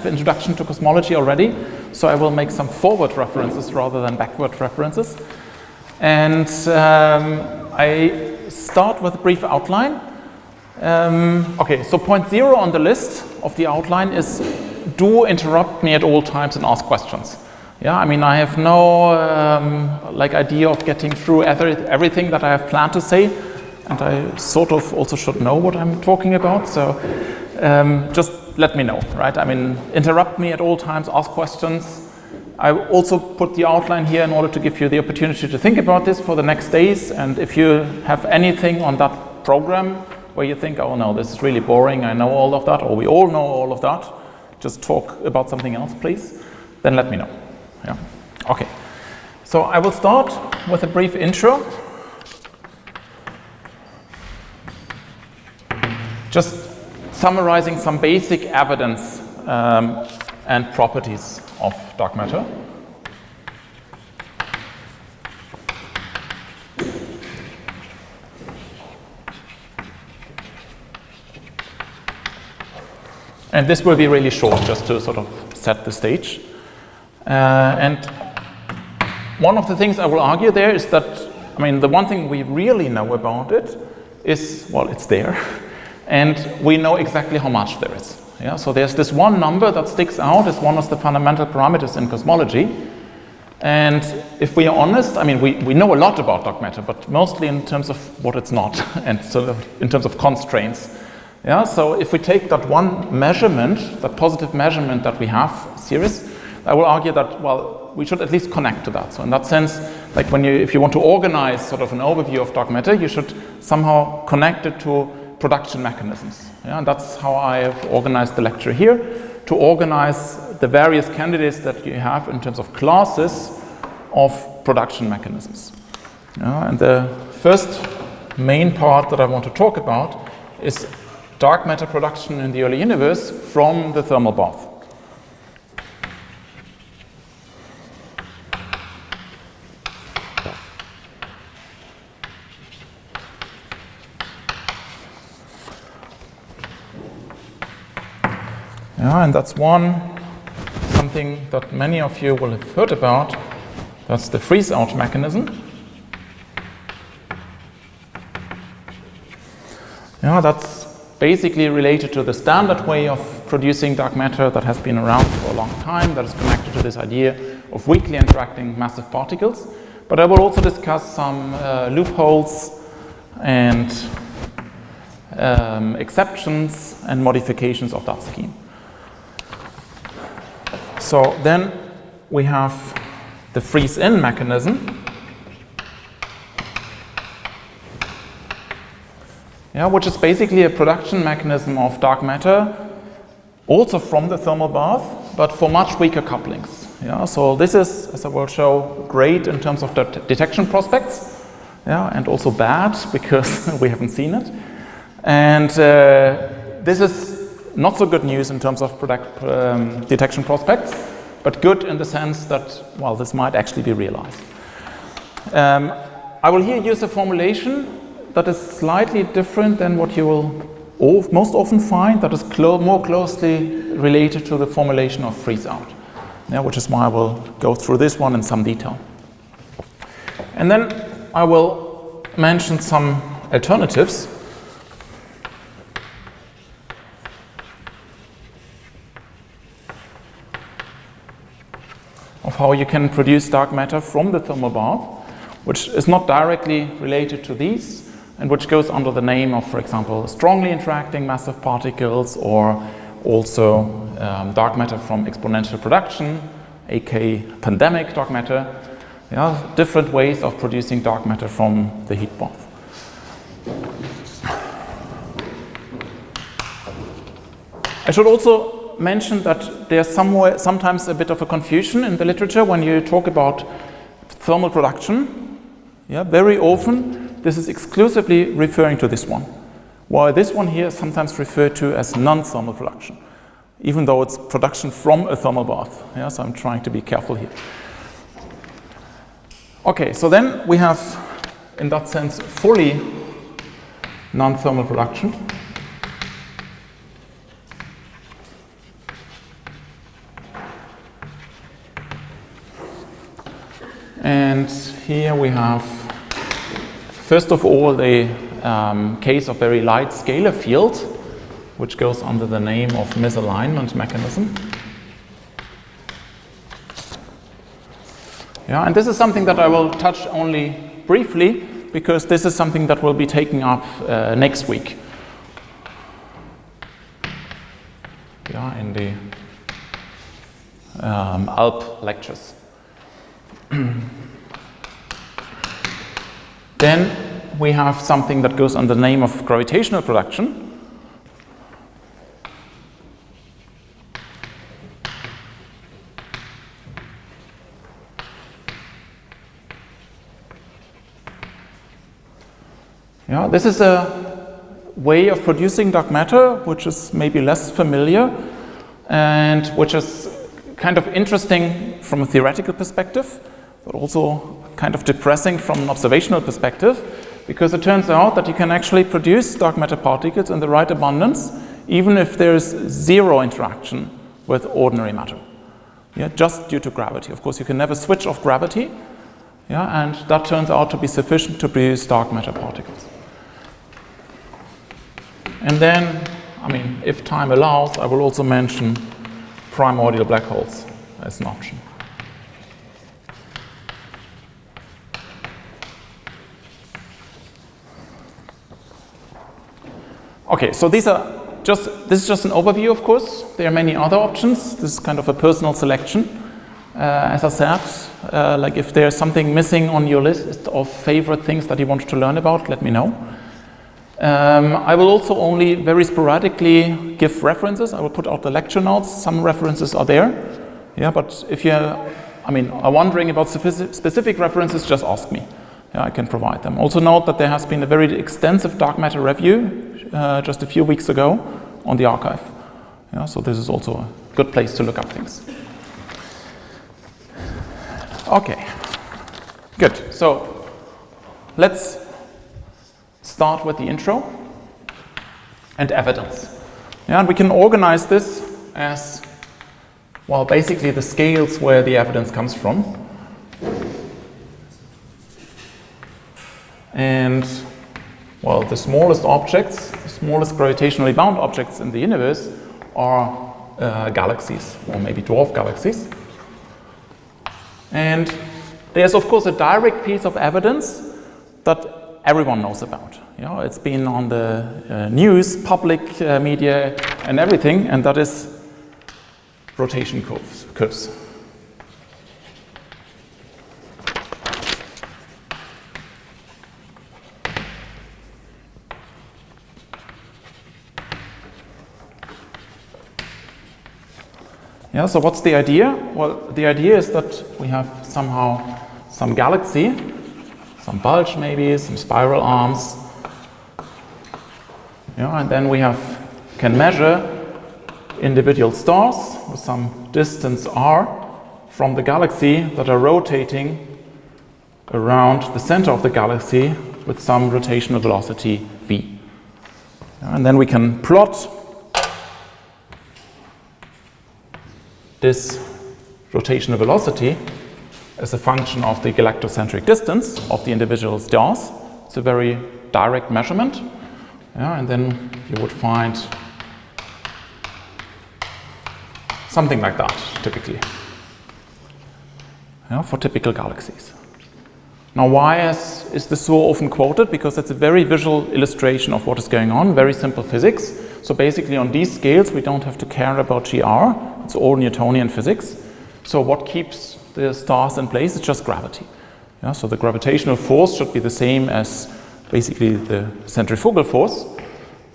Introduction to cosmology already, so I will make some forward references rather than backward references. And I start with a brief outline. Okay, so point 0 on the list of the outline is do interrupt me at all times and ask questions. Yeah, I mean, I have no idea of getting through everything that I have planned to say, and I sort of also should know what I'm talking about, so just let me know, right? I mean, interrupt me at all times, ask questions. I also put the outline here in order to give you the opportunity to think about this for the next days, and if you have anything on that program where you think, oh no, this is really boring, I know all of that, or we all know all of that, just talk about something else, please, then let me know. Yeah. Okay, so I will start with a brief intro. Just summarizing some basic evidence and properties of dark matter. And this will be really short, just to sort of set the stage. And one of the things I will argue there is that, I mean, the one thing we really know about it is, well, it's there. And we know exactly how much there is. Yeah? So there's this one number that sticks out as one of the fundamental parameters in cosmology. And if we are honest, I mean, we know a lot about dark matter, but mostly in terms of what it's not, and so in terms of constraints. Yeah? So if we take that one measurement, that positive measurement that we have, series, I will argue that, well, we should at least connect to that. So in that sense, like if you want to organize sort of an overview of dark matter, you should somehow connect it to production mechanisms. Yeah, and that's how I have organized the lecture here, to organize the various candidates that you have in terms of classes of production mechanisms. Yeah, and the first main part that I want to talk about is dark matter production in the early universe from the thermal bath. Yeah, and that's something that many of you will have heard about. That's the freeze-out mechanism. Yeah, that's basically related to the standard way of producing dark matter that has been around for a long time, that is connected to this idea of weakly interacting massive particles. But I will also discuss some loopholes and exceptions and modifications of that scheme. So then we have the freeze-in mechanism, which is basically a production mechanism of dark matter, also from the thermal bath, but for much weaker couplings. Yeah, so this is, as I will show, great in terms of the detection prospects, and also bad because we haven't seen it. And this is not so good news in terms of detection prospects, but good in the sense that, well, this might actually be realized. I will here use a formulation that is slightly different than what you will most often find, that is more closely related to the formulation of freeze-out, which is why I will go through this one in some detail. And then I will mention some alternatives of how you can produce dark matter from the thermal bath, which is not directly related to these, and which goes under the name of, for example, strongly interacting massive particles, or also dark matter from exponential production, aka pandemic dark matter. Yeah, different ways of producing dark matter from the heat bath. I should also mention that there's sometimes a bit of a confusion in the literature when you talk about thermal production. Yeah, very often this is exclusively referring to this one, while this one here is sometimes referred to as non-thermal production, even though it's production from a thermal bath. Yeah, so I'm trying to be careful here. Okay, so then we have, in that sense, fully non-thermal production. And here we have, first of all, the case of very light scalar field, which goes under the name of misalignment mechanism. Yeah, and this is something that I will touch only briefly, because this is something that will be taken up next week. Yeah, in the ALP lectures. Then we have something that goes under the name of gravitational production. Yeah, this is a way of producing dark matter which is maybe less familiar and which is kind of interesting from a theoretical perspective, but also kind of depressing from an observational perspective, because it turns out that you can actually produce dark matter particles in the right abundance even if there is zero interaction with ordinary matter. Yeah, just due to gravity. Of course, you can never switch off gravity, yeah, and that turns out to be sufficient to produce dark matter particles. And then, I mean, if time allows, I will also mention primordial black holes as an option. Okay, so this is just an overview, of course. There are many other options. This is kind of a personal selection. As I said, like if there's something missing on your list of favorite things that you want to learn about, let me know. I will also only very sporadically give references. I will put out the lecture notes. Some references are there. Yeah, but if you are wondering about specific references, just ask me. Yeah, I can provide them. Also note that there has been a very extensive dark matter review just a few weeks ago on the archive. Yeah, so this is also a good place to look up things. Okay, good. So let's start with the intro and evidence. Yeah, and we can organize this as, well, basically the scales where the evidence comes from. And, well, the smallest objects, the smallest gravitationally bound objects in the universe are galaxies, or maybe dwarf galaxies. And there's, of course, a direct piece of evidence that everyone knows about. You know, it's been on the news, public media, and everything, and that is rotation curves. Yeah, so what's the idea? Well, the idea is that we have somehow some galaxy, some bulge maybe, some spiral arms. Yeah, and then we can measure individual stars with some distance r from the galaxy that are rotating around the center of the galaxy with some rotational velocity v. Yeah, and then we can plot this rotational velocity as a function of the galactocentric distance of the individual stars. It's a very direct measurement. Yeah, and then you would find something like that, typically, yeah, for typical galaxies. Now, why is this so often quoted? Because it's a very visual illustration of what is going on, very simple physics. So basically on these scales, we don't have to care about GR. It's all Newtonian physics. So what keeps the stars in place is just gravity. Yeah, so the gravitational force should be the same as basically the centrifugal force.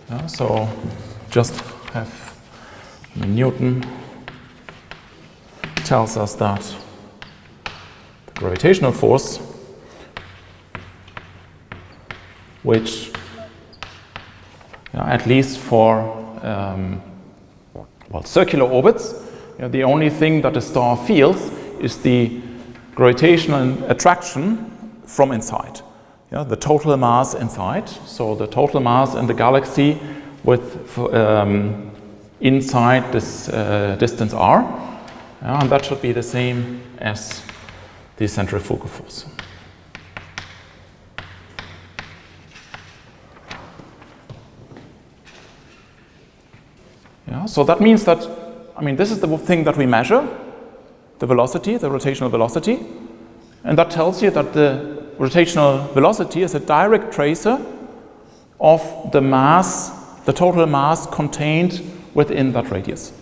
Yeah, so just have Newton tells us that the gravitational force, which at least for circular orbits, the only thing that a star feels is the gravitational attraction from inside. The total mass inside, so the total mass in the galaxy with inside this distance r, and that should be the same as the centrifugal force. Yeah, so that means that, I mean, this is the thing that we measure, the velocity, the rotational velocity, and that tells you that the rotational velocity is a direct tracer of the mass, the total mass contained within that radius.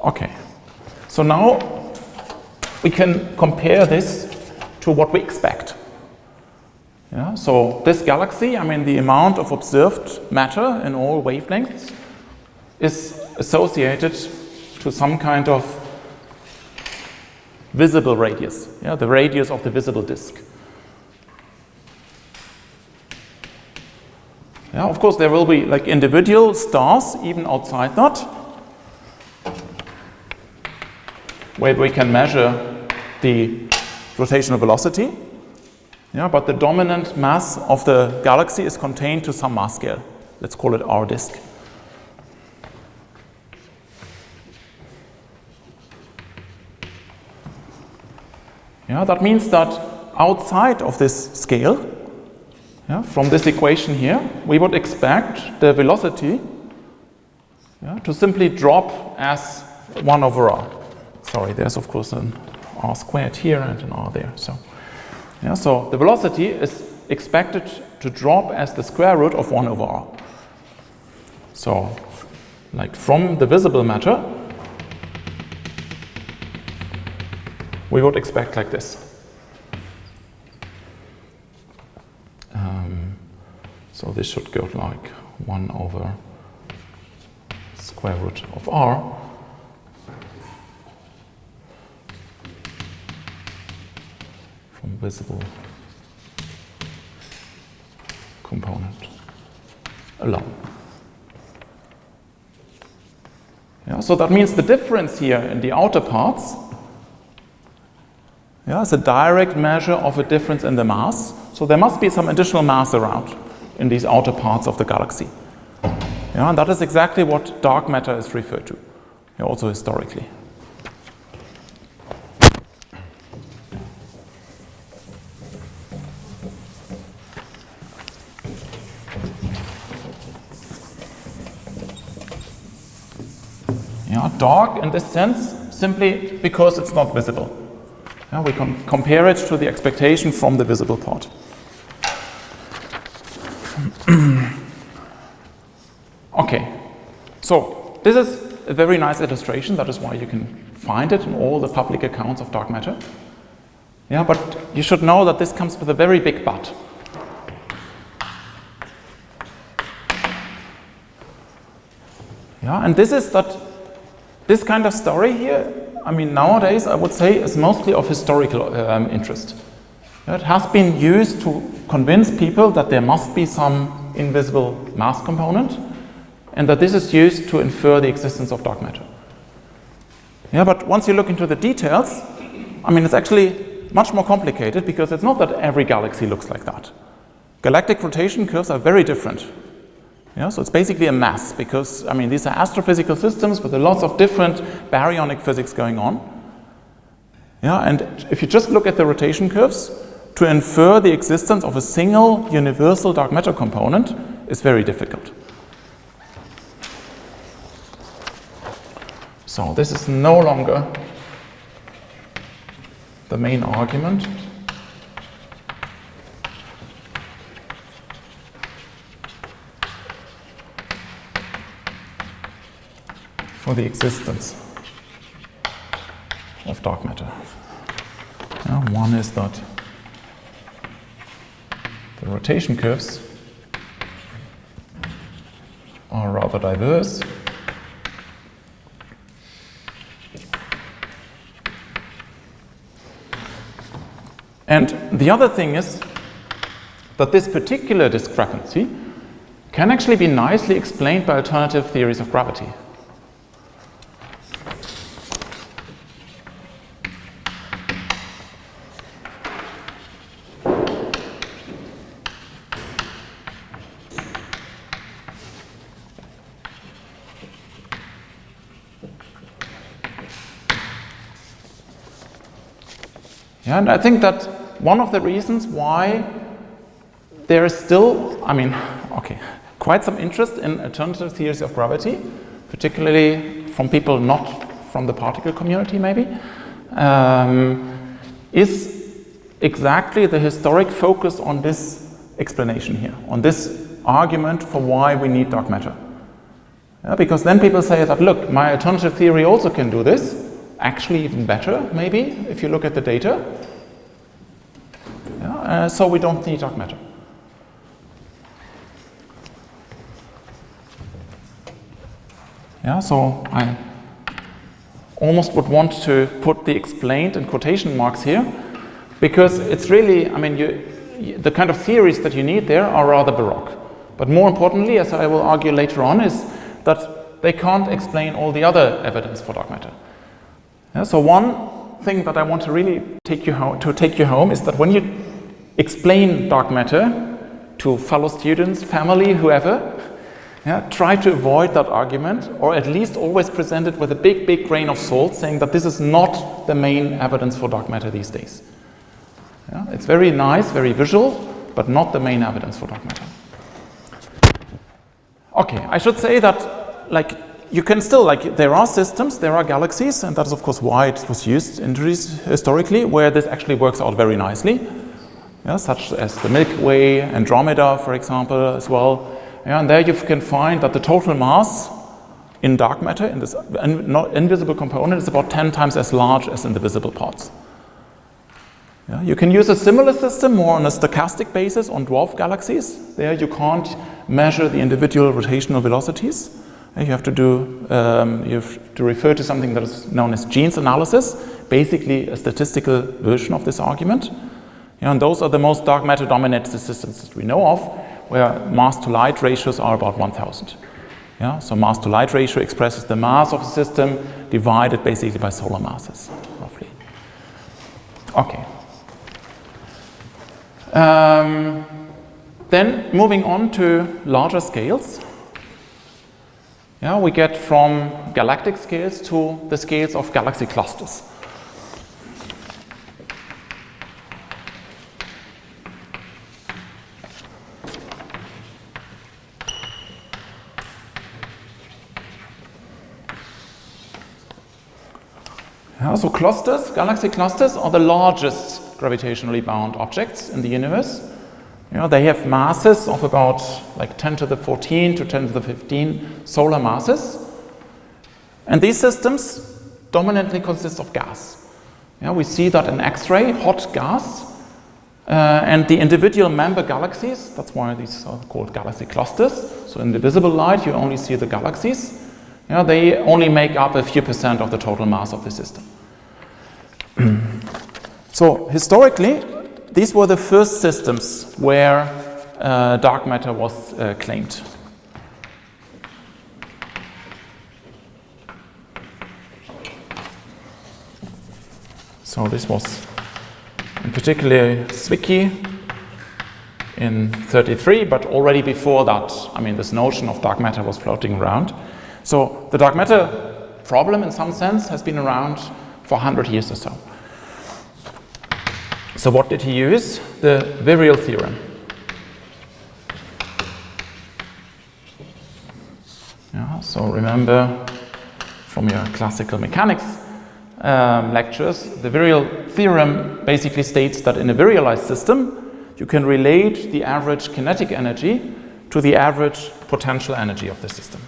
Okay, so now we can compare this to what we expect. Yeah, so this galaxy, I mean, the amount of observed matter in all wavelengths is associated to some kind of visible radius, yeah, the radius of the visible disk. Yeah, of course, there will be like individual stars even outside that, where we can measure the rotational velocity. Yeah, but the dominant mass of the galaxy is contained to some mass scale. Let's call it our disk. Yeah, that means that outside of this scale, yeah, from this equation here, we would expect the velocity, yeah, to simply drop as 1 over r. Sorry, there's of course an r squared here and an r there. So, yeah, so the velocity is expected to drop as the square root of 1 over r. So, like from the visible matter, we would expect like this. So this should go like 1 over square root of r. Visible component alone. Yeah, so that means the difference here in the outer parts, yeah, is a direct measure of a difference in the mass. So there must be some additional mass around in these outer parts of the galaxy. Yeah, and that is exactly what dark matter is referred to, yeah, also historically. Yeah, dark in this sense simply because it's not visible. Yeah, we can compare it to the expectation from the visible part. Okay, so this is a very nice illustration. That is why you can find it in all the public accounts of dark matter. Yeah, but you should know that this comes with a very big but. Yeah, and this is that this kind of story here, I mean, nowadays I would say is mostly of historical interest. It has been used to convince people that there must be some invisible mass component, and that this is used to infer the existence of dark matter. Yeah, but once you look into the details, I mean, it's actually much more complicated, because it's not that every galaxy looks like that. Galactic rotation curves are very different. Yeah, so it's basically a mess, because, I mean, these are astrophysical systems with lots of different baryonic physics going on. Yeah, and if you just look at the rotation curves, to infer the existence of a single universal dark matter component is very difficult. So this is no longer the main argument. For the existence of dark matter. One is that the rotation curves are rather diverse. And the other thing is that this particular discrepancy can actually be nicely explained by alternative theories of gravity. Yeah, and I think that one of the reasons why there is still, quite some interest in alternative theories of gravity, particularly from people not from the particle community maybe, is exactly the historic focus on this explanation here, on this argument for why we need dark matter. Yeah, because then people say that, look, my alternative theory also can do this, actually even better maybe, if you look at the data. Yeah, so we don't need dark matter. Yeah, so I almost would want to put the explained in quotation marks here, because it's really, the kind of theories that you need there are rather baroque. But more importantly, as I will argue later on, is that they can't explain all the other evidence for dark matter. Yeah, so one thing that I want to really take you home is that when you explain dark matter to fellow students, family, whoever, try to avoid that argument, or at least always present it with a big grain of salt, saying that this is not the main evidence for dark matter these days. Yeah, it's very nice, very visual, but not the main evidence for dark matter. Okay, I should say that, you can still, there are systems, there are galaxies, and that is of course why it was used historically, where this actually works out very nicely, such as the Milky Way, Andromeda, for example, as well. Yeah, and there you can find that the total mass in dark matter, in this invisible component, is about 10 times as large as in the visible parts. Yeah, you can use a similar system more on a stochastic basis on dwarf galaxies. There you can't measure the individual rotational velocities. You have to refer to something that is known as Jeans analysis, basically a statistical version of this argument. Yeah, and those are the most dark matter dominated systems that we know of, where mass to light ratios are about 1000. Yeah, so mass to light ratio expresses the mass of a system divided basically by solar masses, roughly. Okay. Then moving on to larger scales. Yeah, we get from galactic scales to the scales of galaxy clusters. Yeah, so clusters, galaxy clusters, are the largest gravitationally bound objects in the universe. They have masses of about 10 to the 14 to 10 to the 15 solar masses. And these systems dominantly consist of gas. We see that in X-ray, hot gas. And the individual member galaxies, that's why these are called galaxy clusters. So in the visible light, you only see the galaxies. They only make up a few percent of the total mass of the system. So historically, these were the first systems where dark matter was claimed. So this was in particular Zwicky in 33, but already before that, this notion of dark matter was floating around. So the dark matter problem, in some sense, has been around for 100 years or so. So what did he use? The virial theorem. Yeah, so remember from your classical mechanics lectures, the virial theorem basically states that in a virialized system, you can relate the average kinetic energy to the average potential energy of the system.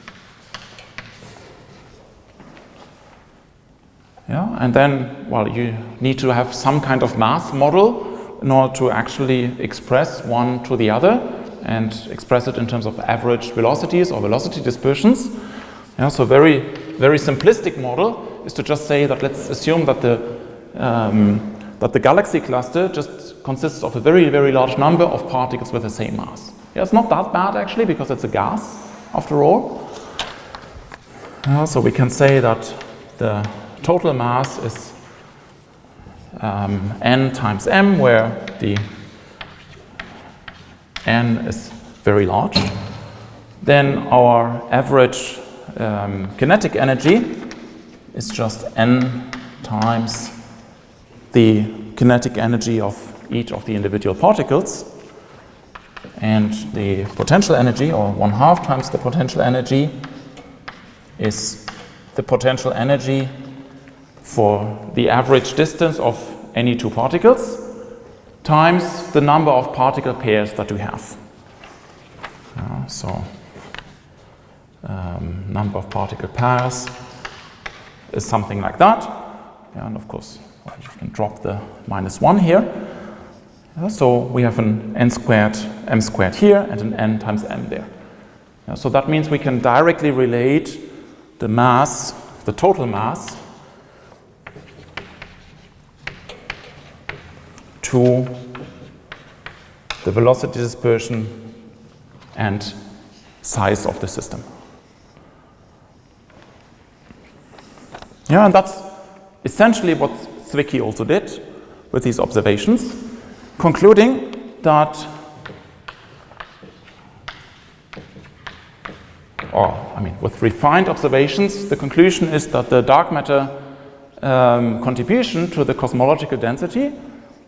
Yeah, and then, you need to have some kind of mass model in order to actually express one to the other and express it in terms of average velocities or velocity dispersions. Yeah, so very simplistic model is to just say that let's assume that the galaxy cluster just consists of a very large number of particles with the same mass. Yeah, it's not that bad actually, because it's a gas after all. So we can say that the total mass is n times m, where the n is very large. Then our average kinetic energy is just n times the kinetic energy of each of the individual particles. And the potential energy, or 1/2 times the potential energy, is the potential energy for the average distance of any two particles times the number of particle pairs that we have. Number of particle pairs is something like that. And of course, you can drop the -1 here. So we have an n squared, m squared here, and an n times m there. So that means we can directly relate the mass, the total mass, to the velocity dispersion and size of the system. And that's essentially what Zwicky also did with these observations, concluding that, with refined observations, the conclusion is that the dark matter contribution to the cosmological density,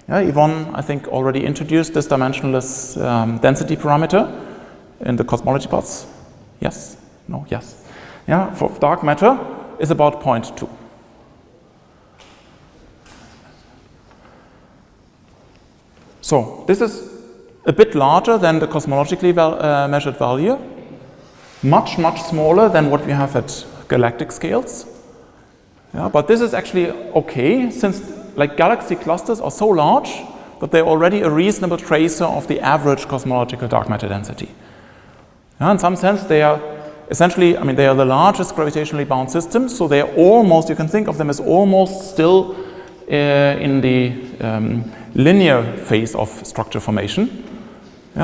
Yvonne, I think, already introduced this dimensionless density parameter in the cosmology parts. Yes? No? Yes. For dark matter is about 0.2. So this is a bit larger than the cosmologically measured value, much smaller than what we have at galactic scales. But this is actually okay, since galaxy clusters are so large that they're already a reasonable tracer of the average cosmological dark matter density. In some sense, they are essentially, they are the largest gravitationally bound systems, so they are almost, you can think of them as almost still in the linear phase of structure formation.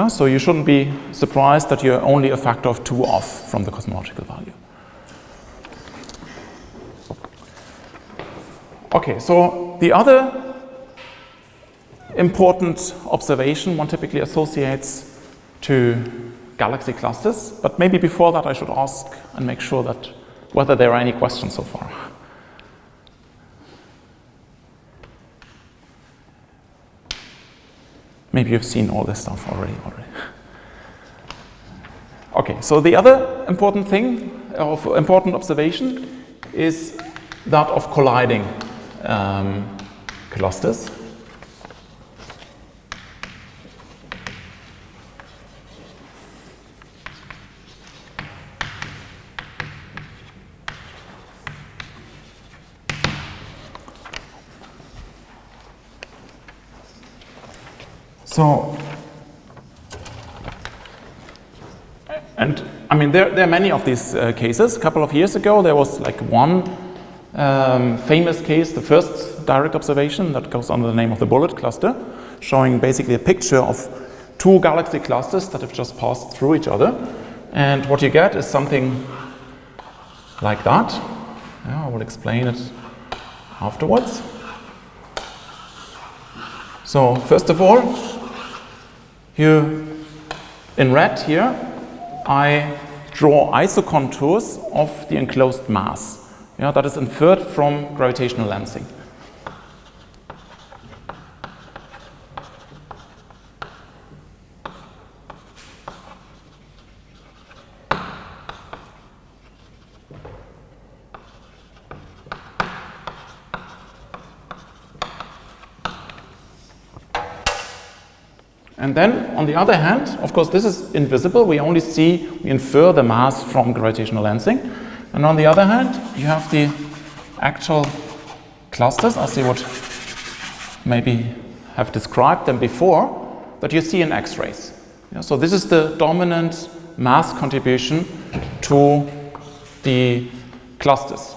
So you shouldn't be surprised that you're only a factor of 2 off from the cosmological value. Okay, so the other important observation one typically associates to galaxy clusters, but maybe before that I should ask and make sure that whether there are any questions so far. Maybe you've seen all this stuff already. Okay, so the other important thing, important observation, is that of colliding clusters. So, and there are many of these cases. A couple of years ago, there was one famous case, the first direct observation that goes under the name of the bullet cluster, showing basically a picture of 2 galaxy clusters that have just passed through each other. And what you get is something like that. I will explain it afterwards. So first of all, in red here, I draw isocontours of the enclosed mass. That is inferred from gravitational lensing. And then, on the other hand, of course, this is invisible. We infer the mass from gravitational lensing. And on the other hand, you have the actual clusters. I see what maybe have described them before, that you see in X-rays. So this is the dominant mass contribution to the clusters.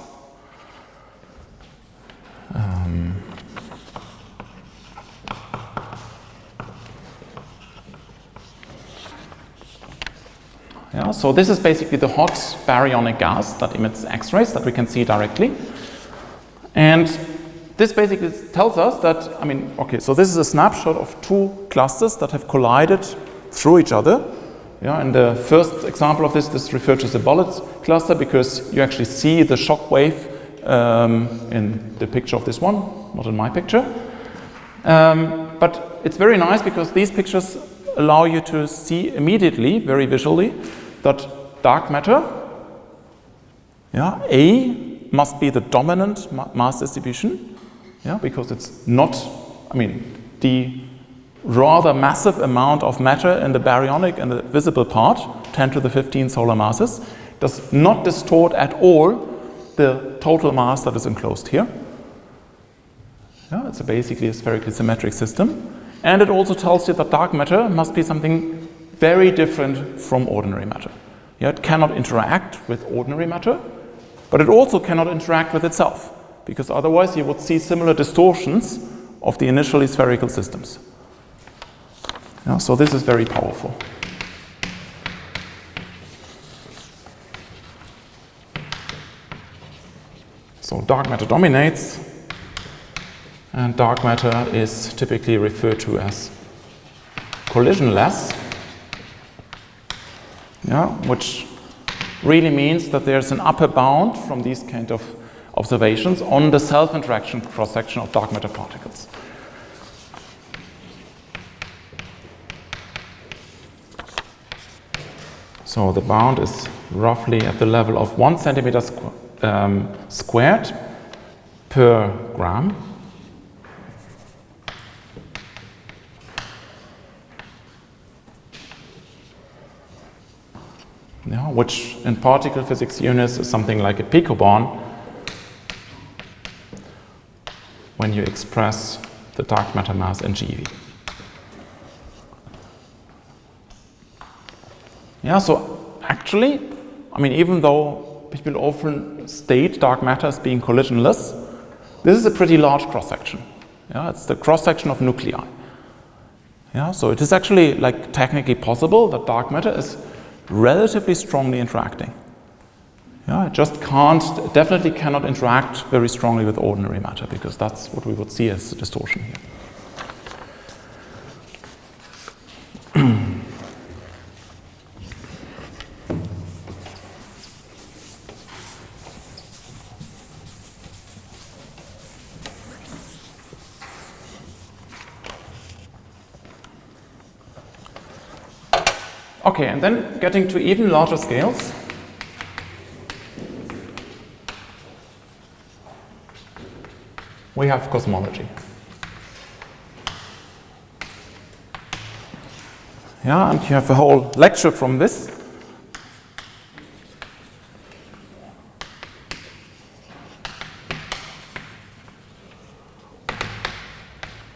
So this is basically the hot baryonic gas that emits X-rays that we can see directly. And this basically tells us that, so this is a snapshot of 2 clusters that have collided through each other. And the first example of this is referred to as a bullet cluster because you actually see the shock wave in the picture of this one, not in my picture. But it's very nice because these pictures allow you to see immediately, very visually, that dark matter, A must be the dominant mass distribution, because it's not, the rather massive amount of matter in the baryonic and the visible part, 10 to the 15 solar masses, does not distort at all the total mass that is enclosed here. It's basically a spherically symmetric system. And it also tells you that dark matter must be something very different from ordinary matter. It cannot interact with ordinary matter, but it also cannot interact with itself, because otherwise you would see similar distortions of the initially spherical systems. So this is very powerful. So dark matter dominates, and dark matter is typically referred to as collisionless, which really means that there's an upper bound from these kind of observations on the self-interaction cross-section of dark matter particles. So the bound is roughly at the level of 1 centimeter squared per gram. Which in particle physics units is something like a picobarn when you express the dark matter mass in GeV. So actually, even though people often state dark matter as being collisionless, this is a pretty large cross-section. It's the cross-section of nuclei. So it is actually technically possible that dark matter is relatively strongly interacting. It just definitely cannot interact very strongly with ordinary matter, because that's what we would see as a distortion here. Okay, and then getting to even larger scales. We have cosmology. And you have a whole lecture from this.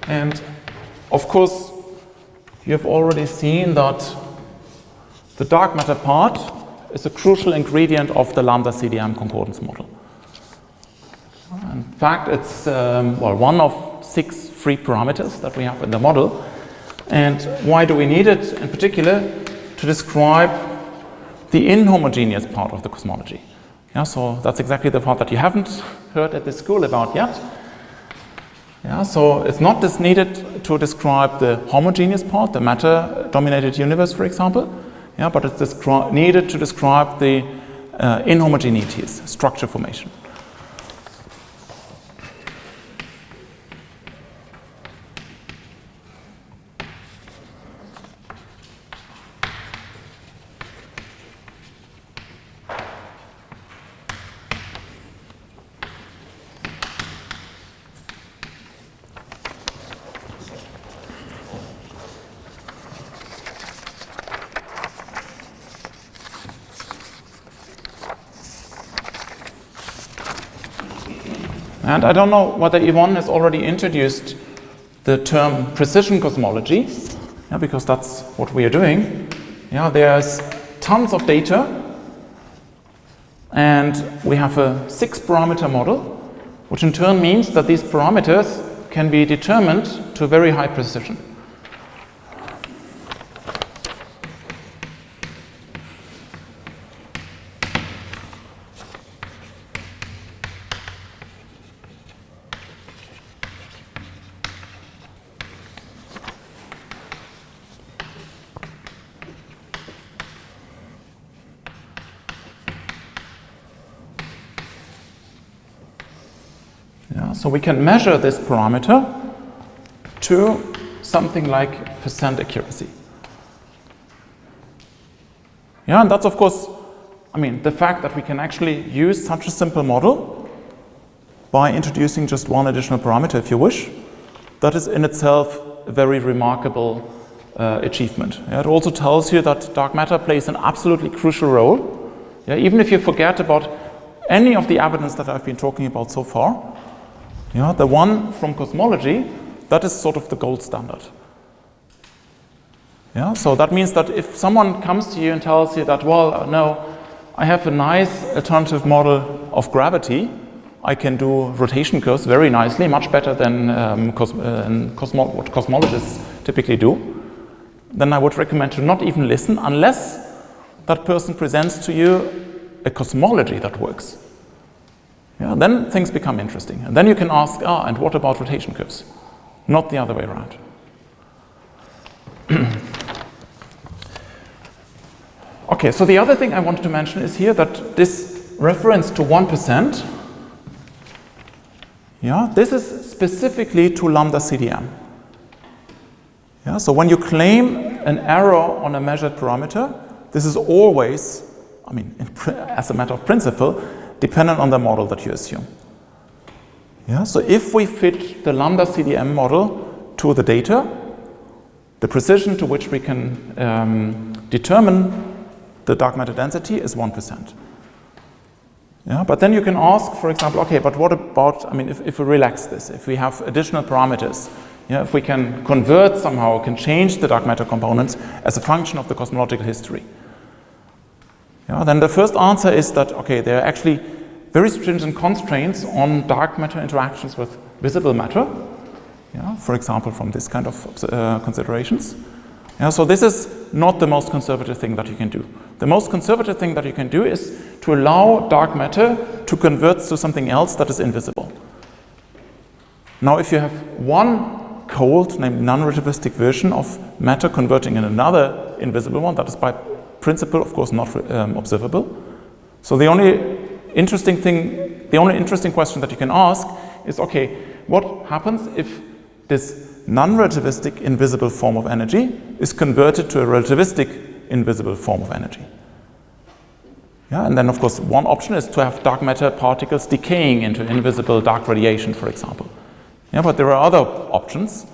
And of course, you have already seen that the dark matter part is a crucial ingredient of the lambda CDM concordance model. In fact, it's one of 6 free parameters that we have in the model. And why do we need it? In particular, to describe the inhomogeneous part of the cosmology. So that's exactly the part that you haven't heard at this school about yet. So it's not just needed to describe the homogeneous part, the matter-dominated universe, for example. But it's needed to describe the inhomogeneities, structure formation. And I don't know whether Yvonne has already introduced the term precision cosmology, because that's what we are doing. There's tons of data, and we have a 6-parameter model, which in turn means that these parameters can be determined to very high precision. So we can measure this parameter to something like percent accuracy. Yeah, and that's of course, I mean, the fact that we can actually use such a simple model by introducing just one additional parameter, if you wish, that is in itself a very remarkable achievement. Yeah, it also tells you that dark matter plays an absolutely crucial role. Yeah, even if you forget about any of the evidence that I've been talking about so far, yeah, the one from cosmology, that is sort of the gold standard. Yeah, so that means that if someone comes to you and tells you that, well, no, I have a nice alternative model of gravity, I can do rotation curves very nicely, much better than what cosmologists typically do, then I would recommend to not even listen unless that person presents to you a cosmology that works. Yeah, then things become interesting. And then you can ask, and what about rotation curves? Not the other way around. Okay, so the other thing I wanted to mention is here that this reference to 1%, yeah, this is specifically to lambda CDM. Yeah, so when you claim an error on a measured parameter, this is always, I mean, as a matter of principle, dependent on the model that you assume. Yeah, so if we fit the lambda CDM model to the data, the precision to which we can determine the dark matter density is 1%. Yeah, but then you can ask, for example, okay, but what about, I mean, if we relax this, if we have additional parameters, yeah, if we can convert somehow, can change the dark matter components as a function of the cosmological history. Yeah, then the first answer is that, okay, there are actually very stringent constraints on dark matter interactions with visible matter, yeah, for example, from this kind of considerations. Yeah, so this is not the most conservative thing that you can do. The most conservative thing that you can do is to allow dark matter to convert to something else that is invisible. Now, if you have one cold, named non-relativistic version of matter converting in another invisible one, that is by principle, of course, not observable. So the only interesting question that you can ask is, okay, what happens if this non-relativistic invisible form of energy is converted to a relativistic invisible form of energy? Yeah, and then of course one option is to have dark matter particles decaying into invisible dark radiation, for example. Yeah, but there are other options.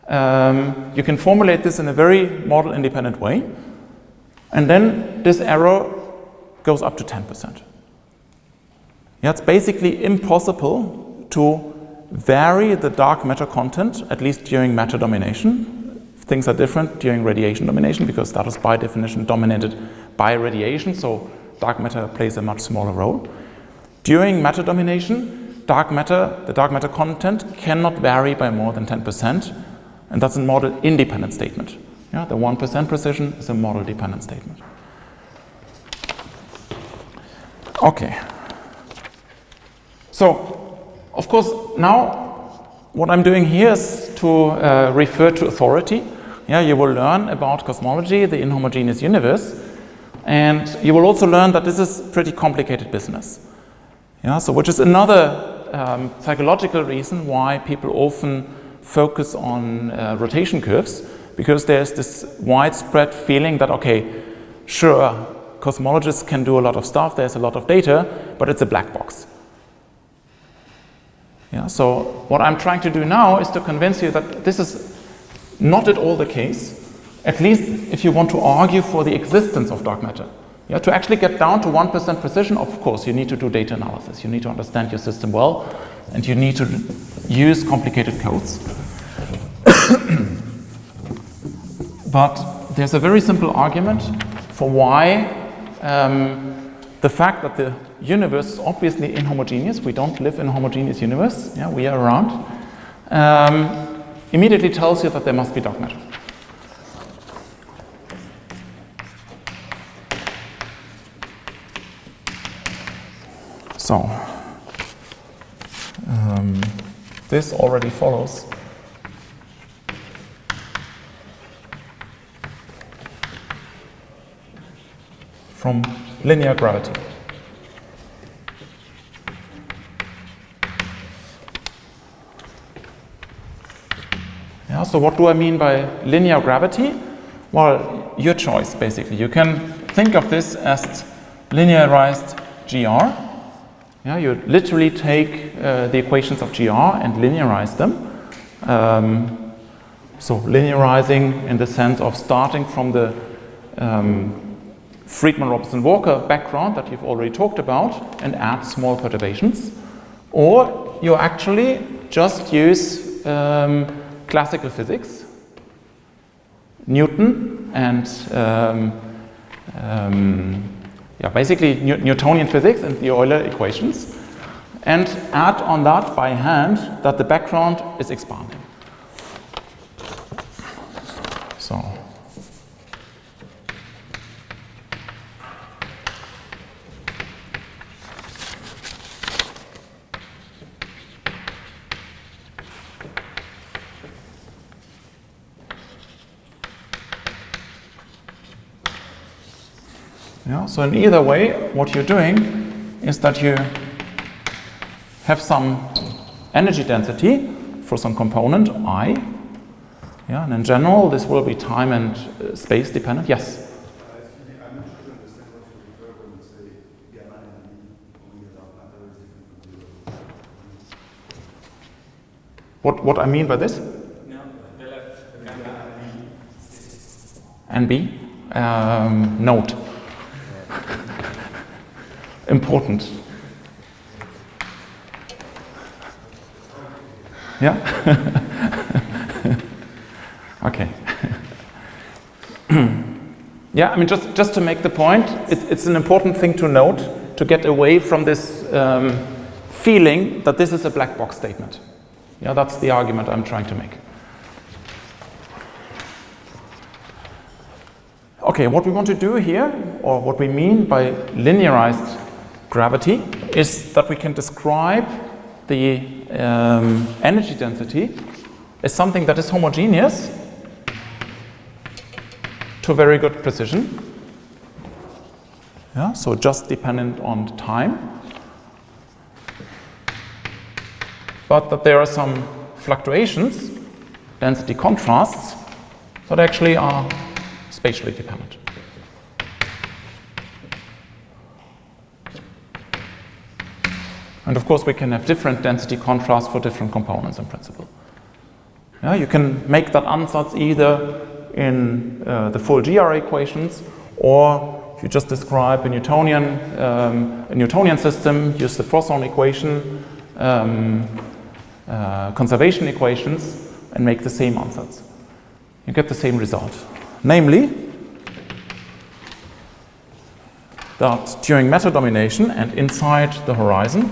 You can formulate this in a very model independent way, and then this error goes up to 10%. Yeah, it's basically impossible to vary the dark matter content, at least during matter domination. Things are different during radiation domination because that is by definition dominated by radiation, so dark matter plays a much smaller role. During matter domination, the dark matter content cannot vary by more than 10%, and that's a model independent statement. Yeah, the 1% precision is a model dependent statement. Okay. So, of course, now what I'm doing here is to refer to authority. Yeah, you will learn about cosmology, the inhomogeneous universe, and you will also learn that this is pretty complicated business. Yeah, so which is another psychological reason why people often focus on rotation curves, because there's this widespread feeling that, okay, sure, cosmologists can do a lot of stuff, there's a lot of data, but it's a black box. Yeah, so what I'm trying to do now is to convince you that this is not at all the case, at least if you want to argue for the existence of dark matter. Yeah, to actually get down to 1% precision, of course, you need to do data analysis. You need to understand your system well, and you need to use complicated codes. But there's a very simple argument for why the fact that the universe is obviously inhomogeneous, we don't live in a homogeneous universe, yeah, we are around, immediately tells you that there must be dark matter. So, this already follows from linear gravity. Yeah, so what do I mean by linear gravity? Well, your choice, basically. You can think of this as linearized GR. Yeah, you literally take the equations of GR and linearize them. So linearizing in the sense of starting from the Friedmann-Robertson-Walker background that you've already talked about and add small perturbations. Or you actually just use classical physics, Newton and basically Newtonian physics and the Euler equations, and add on that by hand that the background is expanding. So so in either way, what you're doing is that you have some energy density for some component I. Yeah, and in general, this will be time and space dependent. Yes? I'm not sure to understand what you refer when you say gamma and B only allow matter is different from zero. What I mean by this? No, the left gamma And B? Note. Important. Yeah? Okay. Yeah, I mean, just to make the point, it's an important thing to note to get away from this feeling that this is a black box statement. Yeah, that's the argument I'm trying to make. Okay, what we want to do here, or what we mean by linearized gravity, is that we can describe the energy density as something that is homogeneous to very good precision. Yeah, so just dependent on time. But that there are some fluctuations, density contrasts, that actually are spatially dependent. And of course, we can have different density contrasts for different components in principle. Yeah, you can make that ansatz either in the full GR equations, or you just describe a Newtonian system, use the Poisson equation, conservation equations, and make the same ansatz. You get the same result. Namely, that during matter domination and inside the horizon,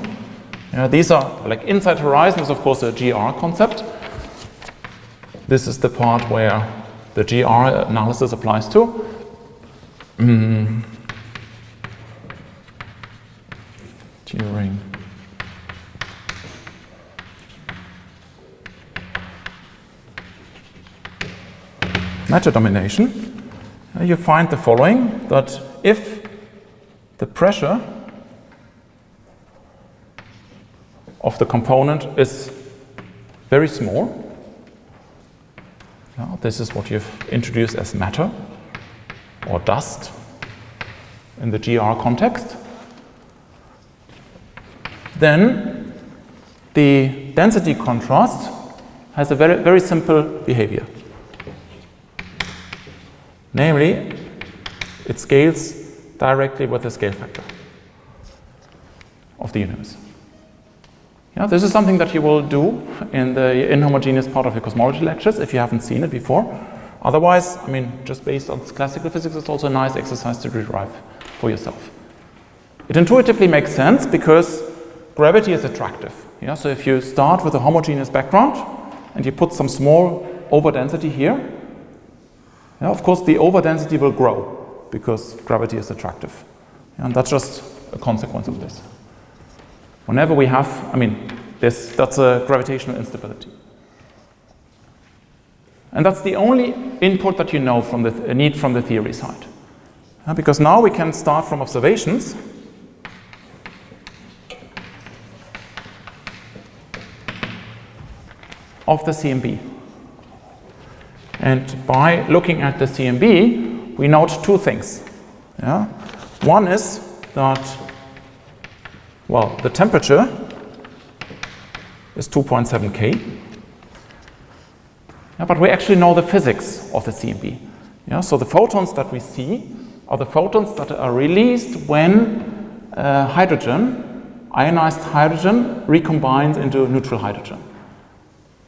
these are, like inside horizon is of course a GR concept. This is the part where the GR analysis applies to. During matter domination, you find the following, that if the pressure of the component is very small, this is what you've introduced as matter or dust in the GR context, then the density contrast has a very, very simple behavior. Namely, it scales directly with the scale factor of the universe. Yeah, this is something that you will do in the inhomogeneous part of your cosmology lectures if you haven't seen it before. Otherwise, I mean, just based on classical physics, it's also a nice exercise to derive for yourself. It intuitively makes sense because gravity is attractive. Yeah, so if you start with a homogeneous background and you put some small overdensity here, of course the overdensity will grow because gravity is attractive. And that's just a consequence of this. Whenever we have, that's a gravitational instability. And that's the only input that you know from the need from the theory side. Because now we can start from observations of the CMB. And by looking at the CMB, we note two things. Yeah? One is that, well, the temperature is 2.7 K. Yeah, but we actually know the physics of the CMB. Yeah, so the photons that we see are the photons that are released when ionized hydrogen recombines into neutral hydrogen.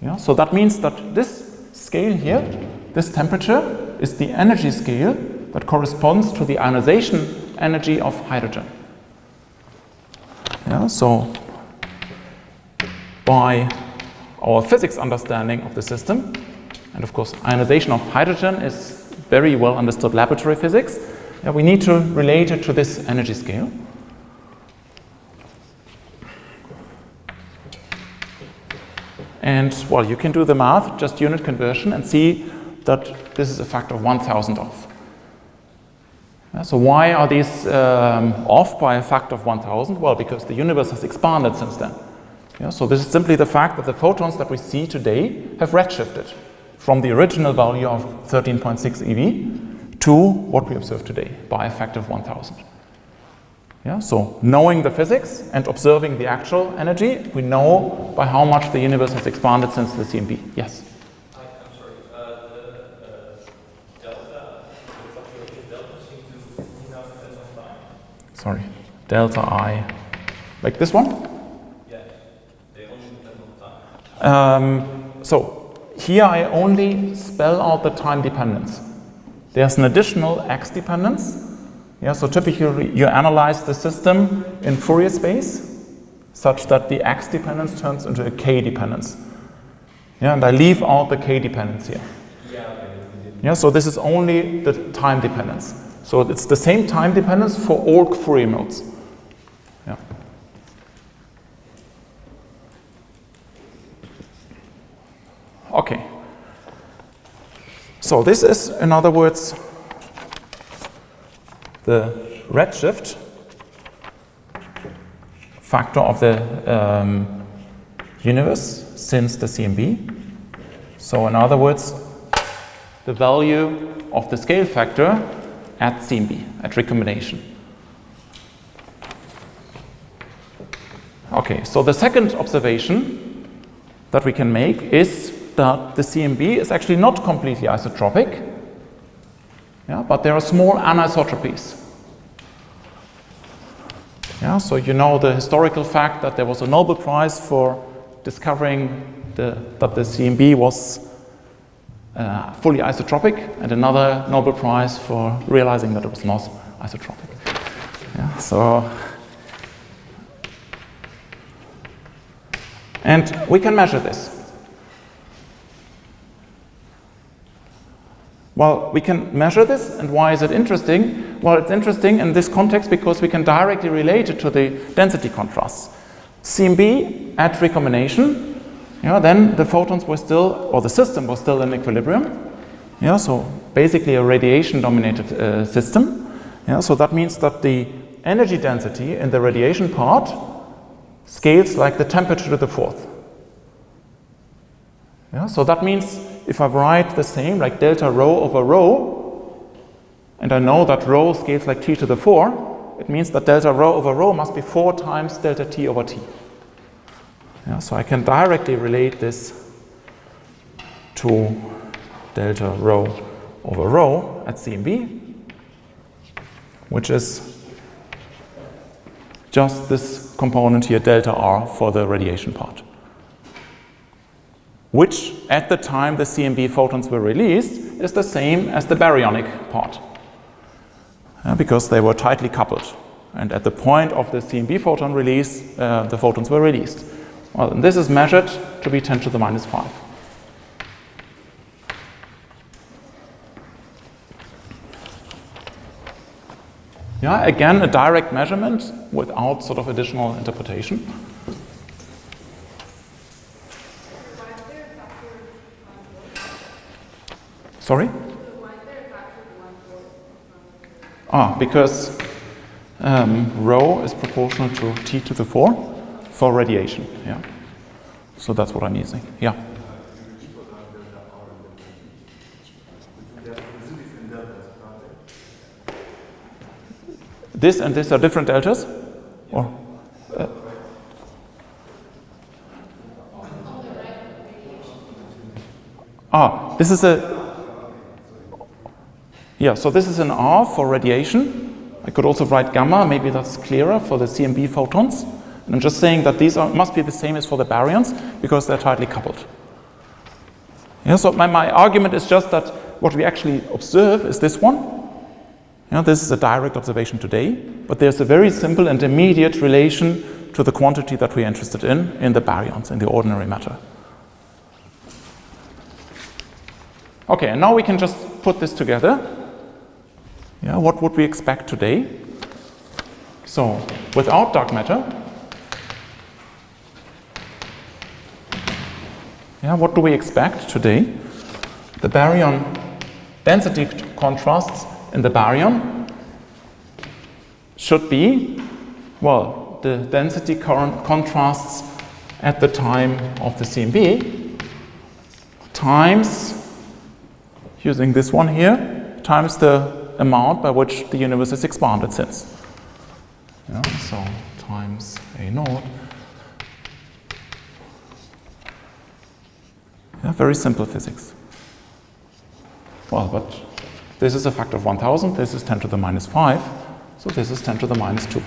Yeah, so that means that this scale here, this temperature, is the energy scale that corresponds to the ionization energy of hydrogen. Yeah, so by our physics understanding of the system, and of course ionization of hydrogen is very well understood laboratory physics, yeah, we need to relate it to this energy scale. And well, you can do the math, just unit conversion, and see that this is a factor of 1,000 off. Yeah, so why are these off by a factor of 1,000? Well, because the universe has expanded since then. Yeah, so this is simply the fact that the photons that we see today have redshifted from the original value of 13.6 eV to what we observe today by a factor of 1,000. Yeah, so knowing the physics and observing the actual energy, we know by how much the universe has expanded since the CMB. Yes? I'm sorry, the fluctuation delta seems to now depend on time. Sorry, delta I, like this one? Yes, they only depend on time. So here I only spell out the time dependence. There's an additional x dependence. Yeah, so typically you analyze the system in Fourier space such that the x dependence turns into a k dependence. Yeah, and I leave out the k dependence here. Yeah, so this is only the time dependence. So it's the same time dependence for all Fourier modes. Yeah. Okay. So this is, in other words, the redshift factor of the universe since the CMB. So in other words, the value of the scale factor at CMB, at recombination. Okay, so the second observation that we can make is that the CMB is actually not completely isotropic. Yeah, but there are small anisotropies. Yeah, so you know the historical fact that there was a Nobel Prize for discovering that the CMB was fully isotropic, and another Nobel Prize for realizing that it was not isotropic. Yeah, so, and we can measure this. Well, we can measure this, and why is it interesting? Well, it's interesting in this context because we can directly relate it to the density contrasts. CMB at recombination, yeah, then the photons were still, or the system was still in equilibrium. Yeah, so basically a radiation-dominated system. Yeah, so that means that the energy density in the radiation part scales like the temperature to the fourth. Yeah, so that means if I write the same, like delta rho over rho, and I know that rho scales like t to the 4, it means that delta rho over rho must be 4 times delta t over t. Yeah, so I can directly relate this to delta rho over rho at CMB, which is just this component here, delta r, for the radiation part, which at the time the CMB photons were released is the same as the baryonic part, because they were tightly coupled. And at the point of the CMB photon release, the photons were released. Well, and this is measured to be 10 to the minus 5. Yeah, again, a direct measurement without sort of additional interpretation. Sorry? Because rho is proportional to t to the 4 for radiation. Yeah. So that's what I'm using. Yeah. this and this are different deltas? Or this is so this is an R for radiation. I could also write gamma, maybe that's clearer for the CMB photons. And I'm just saying that these must be the same as for the baryons because they're tightly coupled. Yeah, so my argument is just that what we actually observe is this one. Yeah, this is a direct observation today, but there's a very simple and immediate relation to the quantity that we're interested in the baryons, in the ordinary matter. Okay, and now we can just put this together. Yeah, what would we expect today? So, without dark matter, what do we expect today? The baryon density contrasts in the baryon should be, well, the density current contrasts at the time of the CMB times, using this one here, times the amount by which the universe is expanded since. Yeah, so times A naught. Yeah, very simple physics. Well, but this is a factor of 1000, this is 10 to the minus 5, so this is 10 to the minus 2.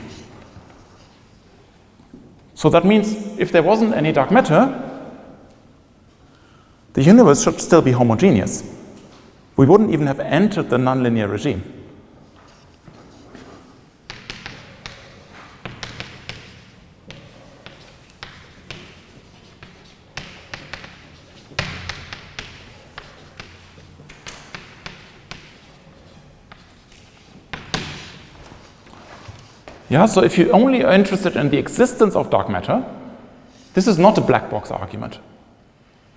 So that means if there wasn't any dark matter, the universe should still be homogeneous. We wouldn't even have entered the nonlinear regime. Yeah, so if you only are interested in the existence of dark matter, this is not a black box argument.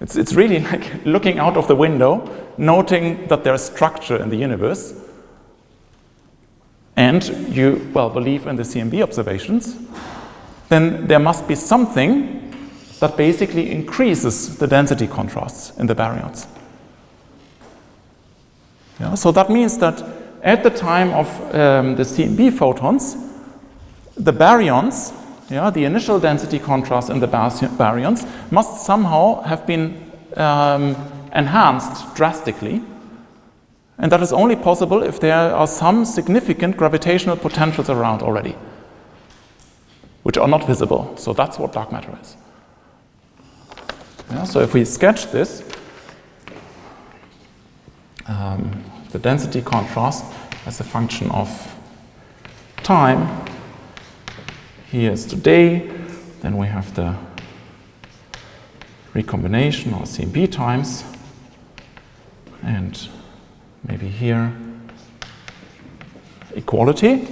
It's really like looking out of the window, noting that there is structure in the universe, and you, well, believe in the CMB observations, then there must be something that basically increases the density contrasts in the baryons. Yeah, so that means that at the time of the CMB photons, the baryons, the initial density contrast in the baryons must somehow have been enhanced drastically. And that is only possible if there are some significant gravitational potentials around already, which are not visible. So that's what dark matter is. Yeah, so if we sketch this, the density contrast as a function of time, here is today, then we have the recombination or CMB times, and maybe here equality.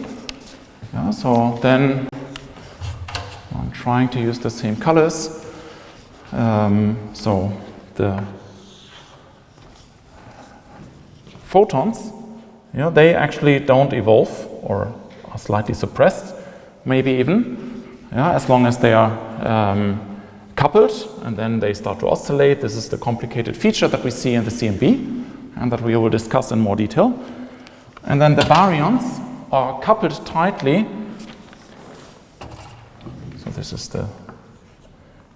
Yeah, so then I'm trying to use the same colors. So the photons, they actually don't evolve or are slightly suppressed. Maybe even, as long as they are coupled and then they start to oscillate. This is the complicated feature that we see in the CMB and that we will discuss in more detail. And then the baryons are coupled tightly. So this is the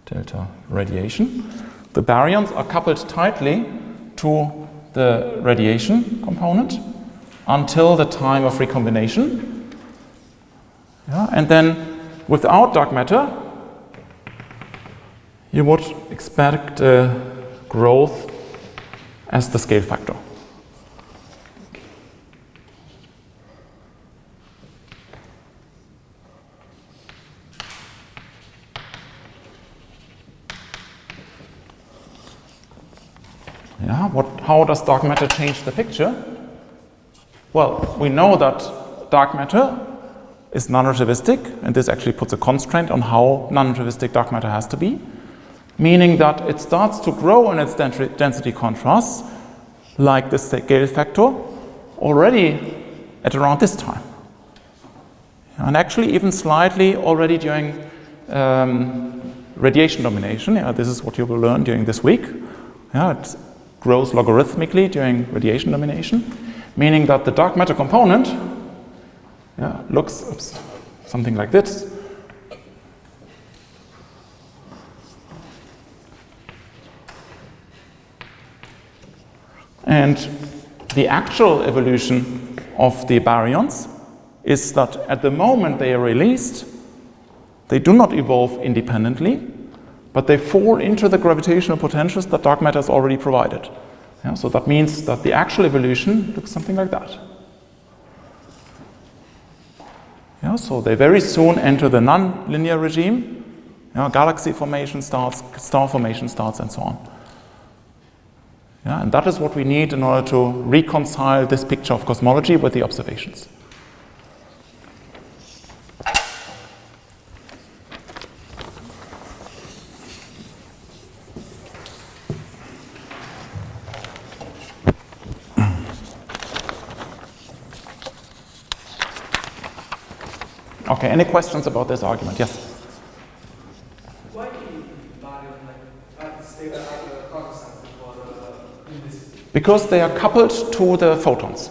delta radiation. The baryons are coupled tightly to the radiation component until the time of recombination. And then, without dark matter, you would expect growth as the scale factor. How does dark matter change the picture? Well, we know that dark matter is non-relativistic, and this actually puts a constraint on how non-relativistic dark matter has to be, meaning that it starts to grow in its density contrasts, like the scale factor, already at around this time. And actually even slightly already during radiation domination. This is what you will learn during this week. It grows logarithmically during radiation domination, meaning that the dark matter component looks something like this. And the actual evolution of the baryons is that at the moment they are released, they do not evolve independently, but they fall into the gravitational potentials that dark matter has already provided. Yeah, so that means that the actual evolution looks something like that. Yeah, so they very soon enter the non-linear regime. Yeah, galaxy formation starts, star formation starts, and so on. Yeah, and that is what we need in order to reconcile this picture of cosmology with the observations. Okay, any questions about this argument? Yes? Why keep baryon stay constant for invisible? Because they are coupled to the photons.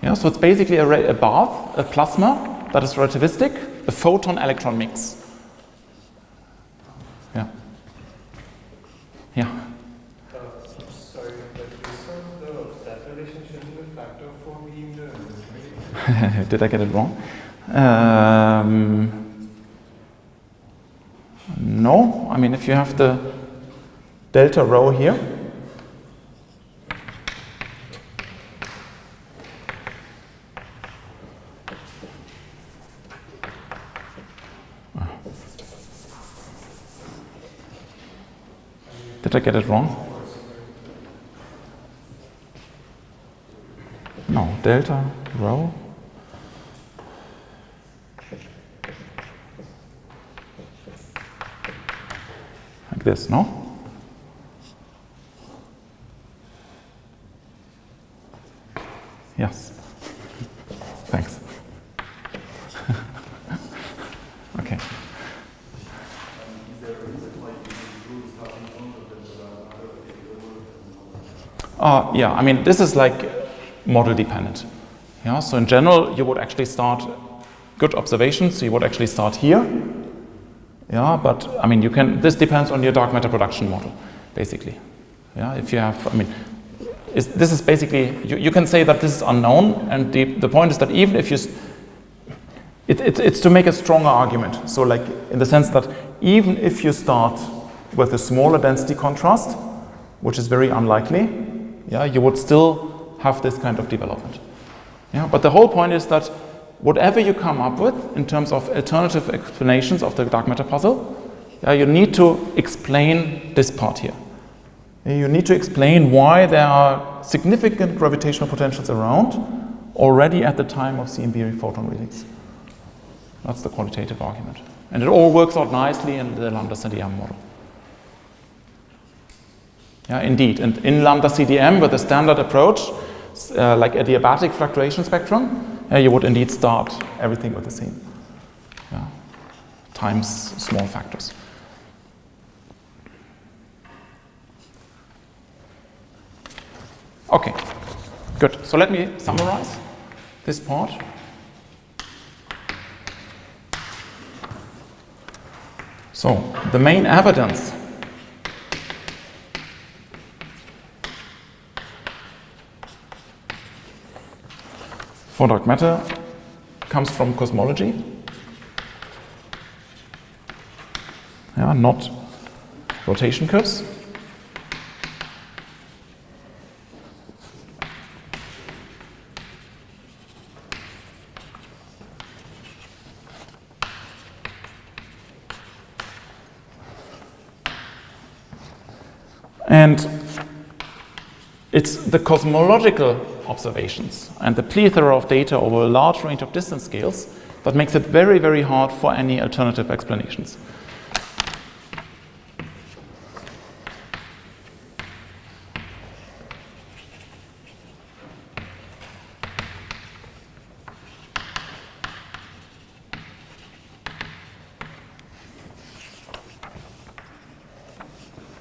Yeah, so it's basically a bath, a plasma that is relativistic, a photon-electron mix. Yeah. Yeah. Sorry, but that relationship is a factor for being the Did I get it wrong? No, I mean if you have the delta rho here, did I get it wrong? No, delta rho. Like this, no? Yes. Thanks. Okay. Is there a reason why you do starting point of the Yeah, I mean, this is like model dependent. Yeah, so in general, you would actually start good observations, so you would actually start here. Yeah, but I mean, you can. This depends on your dark matter production model, basically. Yeah, if you have, I mean, this is basically you can say that this is unknown, and the point is that even if you, it's to make a stronger argument. So, like in the sense that even if you start with a smaller density contrast, which is very unlikely, yeah, you would still have this kind of development. Yeah, but the whole point is that whatever you come up with in terms of alternative explanations of the dark matter puzzle, you need to explain this part here. You need to explain why there are significant gravitational potentials around already at the time of CMB photon release. That's the qualitative argument. And it all works out nicely in the lambda CDM model. Yeah, indeed. And in lambda CDM with a standard approach, like adiabatic fluctuation spectrum, you would indeed start everything with the same times small factors. Okay, good. So let me summarize this part. So the main evidence for dark matter comes from cosmology, not rotation curves. And it's the cosmological observations and the plethora of data over a large range of distance scales that makes it very, very hard for any alternative explanations.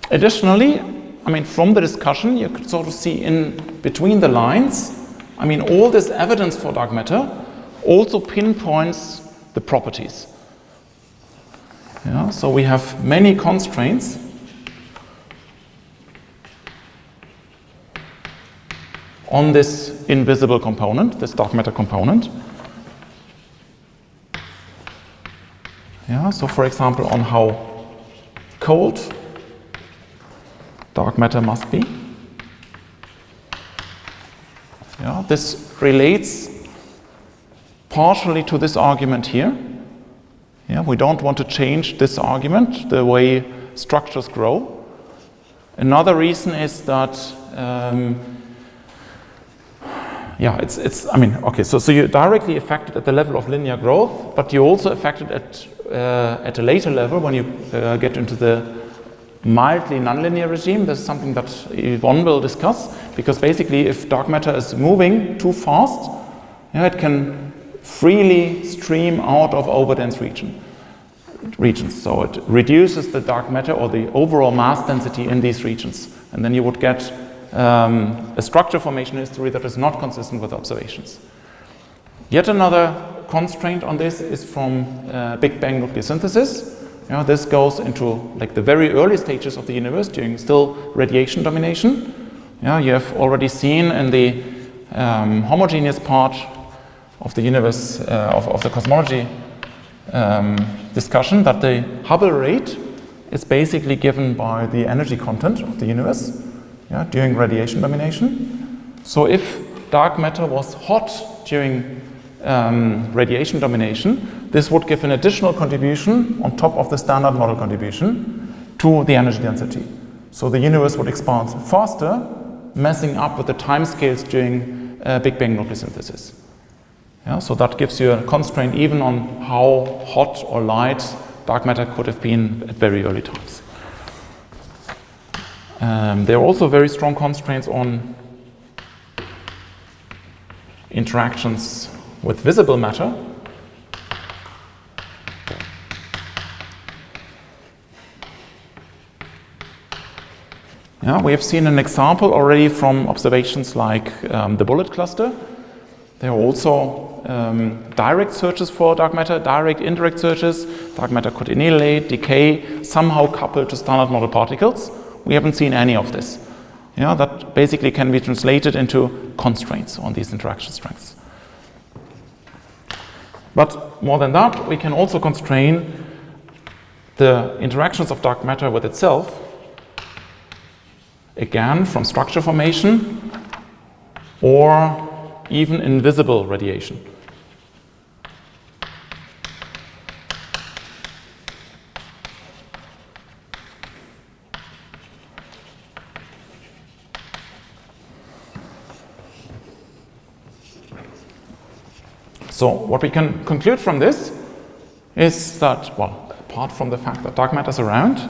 Additionally, I mean, from the discussion, you could sort of see in between the lines, I mean, all this evidence for dark matter also pinpoints the properties. Yeah, so we have many constraints on this invisible component, this dark matter component. Yeah, so for example, on how cold dark matter must be. Yeah, this relates partially to this argument here. Yeah, we don't want to change this argument, the way structures grow. Another reason is that so you're directly affected at the level of linear growth, but you're also affected at a later level when you get into the mildly nonlinear regime. This is something that Yvonne will discuss, because basically if dark matter is moving too fast, it can freely stream out of overdense regions. So it reduces the dark matter or the overall mass density in these regions. And then you would get a structure formation history that is not consistent with observations. Yet another constraint on this is from Big Bang nucleosynthesis. This goes into like the very early stages of the universe during still radiation domination. You have already seen in the homogeneous part of the universe, of the cosmology discussion, that the Hubble rate is basically given by the energy content of the universe during radiation domination. So if dark matter was hot during radiation domination, this would give an additional contribution on top of the standard model contribution to the energy density. So the universe would expand faster, messing up with the timescales during Big Bang nucleosynthesis. So that gives you a constraint even on how hot or light dark matter could have been at very early times. There are also very strong constraints on interactions with visible matter. We have seen an example already from observations like the bullet cluster. There are also direct searches for dark matter, direct, indirect searches. Dark matter could annihilate, decay, somehow coupled to standard model particles. We haven't seen any of this. That basically can be translated into constraints on these interaction strengths. But more than that, we can also constrain the interactions of dark matter with itself, again from structure formation or even invisible radiation. So what we can conclude from this is that, well, apart from the fact that dark matter is around,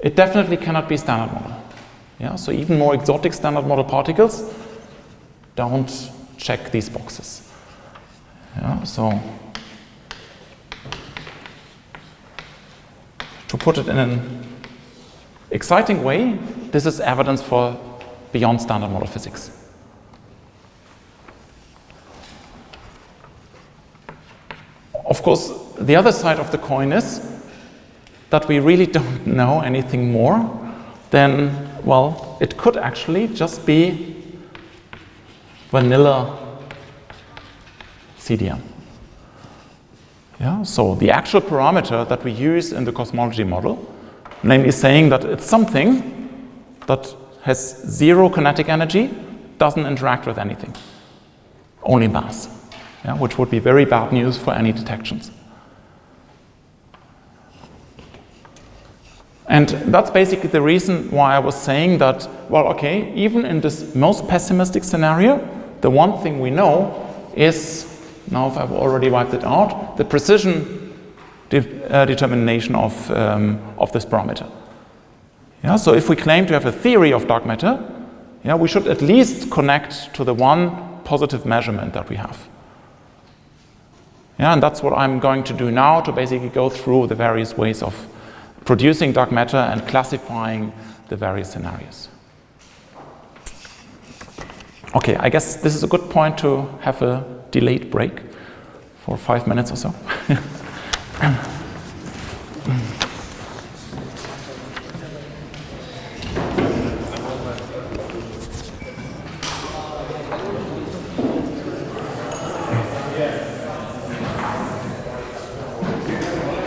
it definitely cannot be standard model. So even more exotic standard model particles don't check these boxes. So to put it in an exciting way, this is evidence for beyond standard model physics. Of course, the other side of the coin is that we really don't know anything more than, well, it could actually just be vanilla CDM. So the actual parameter that we use in the cosmology model, namely saying that it's something that has zero kinetic energy, doesn't interact with anything, only mass. Which would be very bad news for any detections. And that's basically the reason why I was saying that, well, okay, even in this most pessimistic scenario, the one thing we know is, now if I've already wiped it out, the precision determination of this parameter. So if we claim to have a theory of dark matter, we should at least connect to the one positive measurement that we have. And that's what I'm going to do now, to basically go through the various ways of producing dark matter and classifying the various scenarios. Okay, I guess this is a good point to have a delayed break for 5 minutes or so.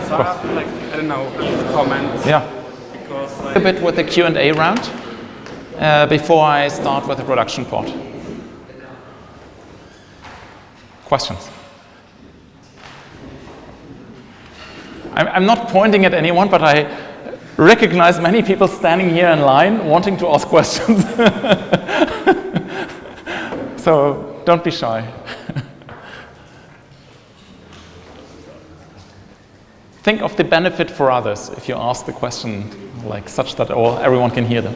So I have like, I don't know, a comment. Yeah. Because A bit with the Q&A round before I start with the production part. Questions? I'm not pointing at anyone, but I recognize many people standing here in line wanting to ask questions. So don't be shy. Think of the benefit for others if you ask the question like such that everyone can hear them.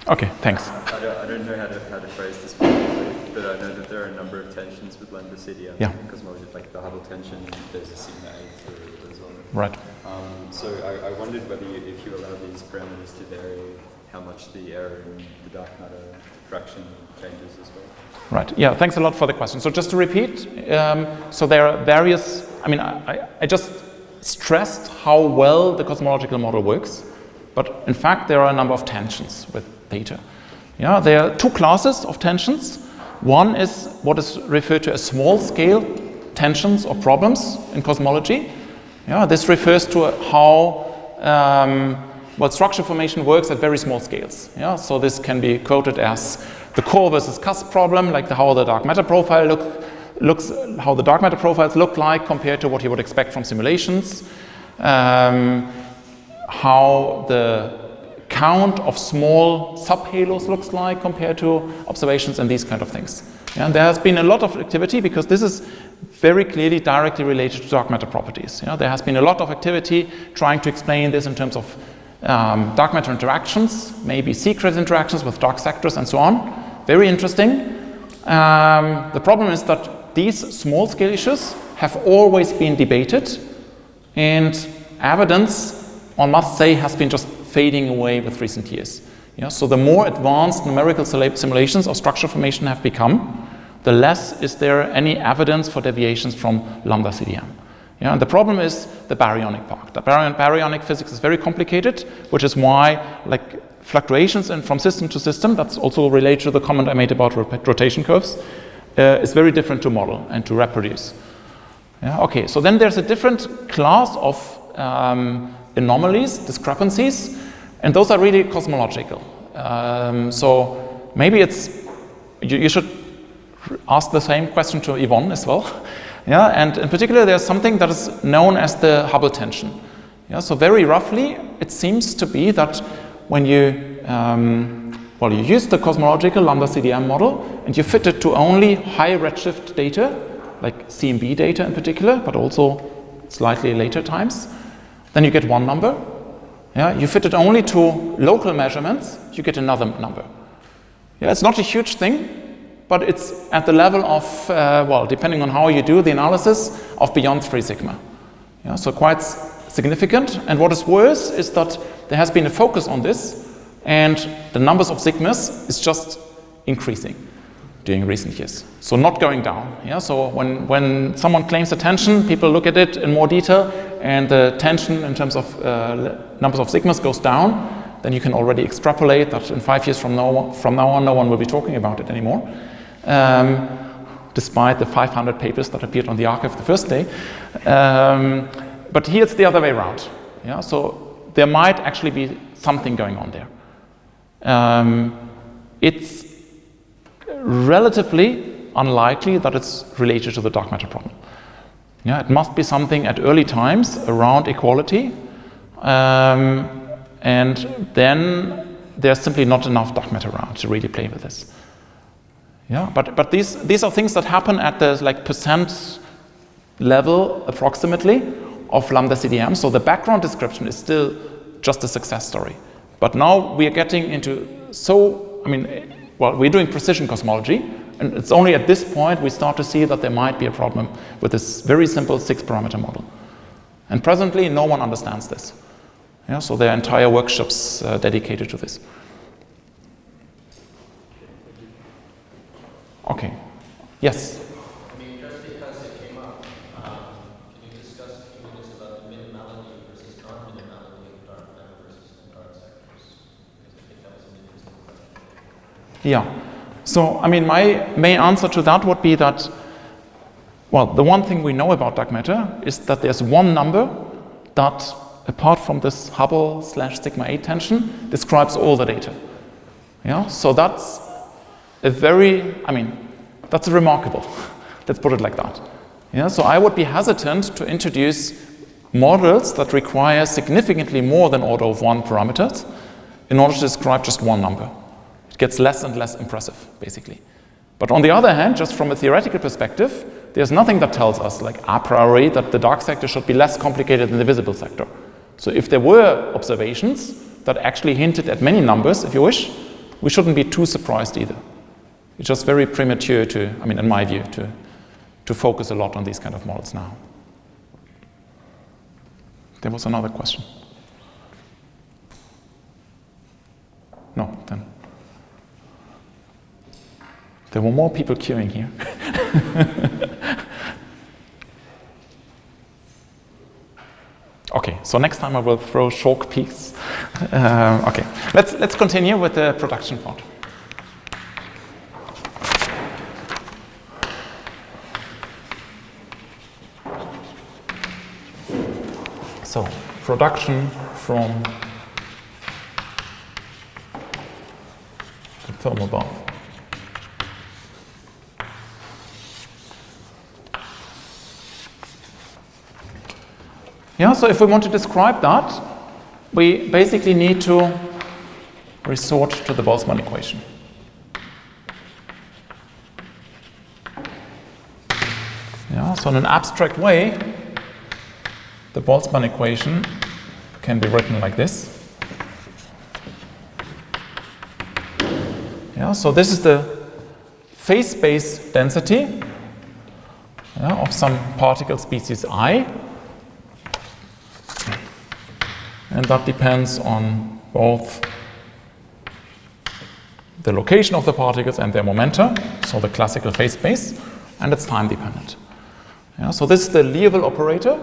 Okay, thanks. I don't know how to phrase this properly, but I know that there are a number of tensions with lambda CDM. Yeah. Cosmology, like the Hubble tension, there's a sigma 8 for it as well. Right. So I wondered whether if you allow these parameters to vary, how much the error in the dark matter fraction changes as well. Right. Yeah, thanks a lot for the question. So just to repeat, so there are various, I just stressed how well the cosmological model works, but in fact there are a number of tensions with theta. Yeah, there are two classes of tensions. One is what is referred to as small scale tensions or problems in cosmology. Yeah, this refers to how structure formation works at very small scales. Yeah, so this can be quoted as the core versus cusp problem, like how the dark matter profile looks, how the dark matter profiles look like compared to what you would expect from simulations, how the count of small subhalos looks like compared to observations and these kind of things. Yeah, and there has been a lot of activity because this is very clearly directly related to dark matter properties. Yeah, there has been a lot of activity trying to explain this in terms of dark matter interactions, maybe secret interactions with dark sectors and so on. Very interesting. The problem is that these small scale issues have always been debated, and evidence, one must say, has been just fading away with recent years. Yeah, so the more advanced numerical simulations of structure formation have become, the less is there any evidence for deviations from lambda CDM. Yeah, and the problem is the baryonic part. The baryonic physics is very complicated, which is why fluctuations from system to system, that's also related to the comment I made about rotation curves, is very different to model and to reproduce. Yeah, okay, so then there's a different class of anomalies, discrepancies, and those are really cosmological. So maybe you should ask the same question to Yvonne as well. Yeah, and in particular, there's something that is known as the Hubble tension. Yeah, so very roughly, it seems to be that when you use the cosmological lambda CDM model and you fit it to only high redshift data, like CMB data in particular, but also slightly later times, then you get one number. Yeah, you fit it only to local measurements, you get another number. Yeah, it's not a huge thing, but it's at the level of, depending on how you do the analysis, of beyond 3 sigma. Yeah, so quite significant. And what is worse is that there has been a focus on this, and the numbers of sigmas is just increasing during recent years. So not going down. Yeah, so when someone claims a tension, people look at it in more detail, and the tension in terms of numbers of sigmas goes down, then you can already extrapolate that in 5 years from now on, no one will be talking about it anymore. Despite the 500 papers that appeared on the arXiv the first day. But here it's the other way around. Yeah? So there might actually be something going on there. It's relatively unlikely that it's related to the dark matter problem. Yeah, it must be something at early times around equality, and then there's simply not enough dark matter around to really play with this. Yeah, but these are things that happen at the percent level approximately of lambda CDM. So the background description is still just a success story. But now we are getting into we're doing precision cosmology, and it's only at this point we start to see that there might be a problem with this very simple 6-parameter model. And presently, no one understands this. Yeah, so there are entire workshops dedicated to this. Okay. Yes? I mean, just because it came up, can you discuss a few minutes about the minimality versus non-minimality of dark matter versus the dark sectors? Because I think that was an interesting question. Yeah. So, I mean, my main answer to that would be that, well, the one thing we know about dark matter is that there's one number that, apart from this Hubble/sigma 8 tension, describes all the data. Yeah. So that's a very, I mean, that's remarkable. Let's put it like that. Yeah. So I would be hesitant to introduce models that require significantly more than order of 1 parameters in order to describe just one number. It gets less and less impressive, basically. But on the other hand, just from a theoretical perspective, there's nothing that tells us, like a priori, that the dark sector should be less complicated than the visible sector. So if there were observations that actually hinted at many numbers, if you wish, we shouldn't be too surprised either. It's just very premature to, I mean, in my view, to focus a lot on these kind of models now. There was another question. No, then. There were more people queuing here. Okay, so next time I will throw chalk peaks. Okay, let's continue with the production part. So, production from the thermal bath. Yeah, so if we want to describe that, we basically need to resort to the Boltzmann equation. Yeah, so in an abstract way, the Boltzmann equation can be written like this. Yeah, so this is the phase space density of some particle species I. And that depends on both the location of the particles and their momenta, so the classical phase space, and it's time dependent. Yeah, so this is the Liouville operator,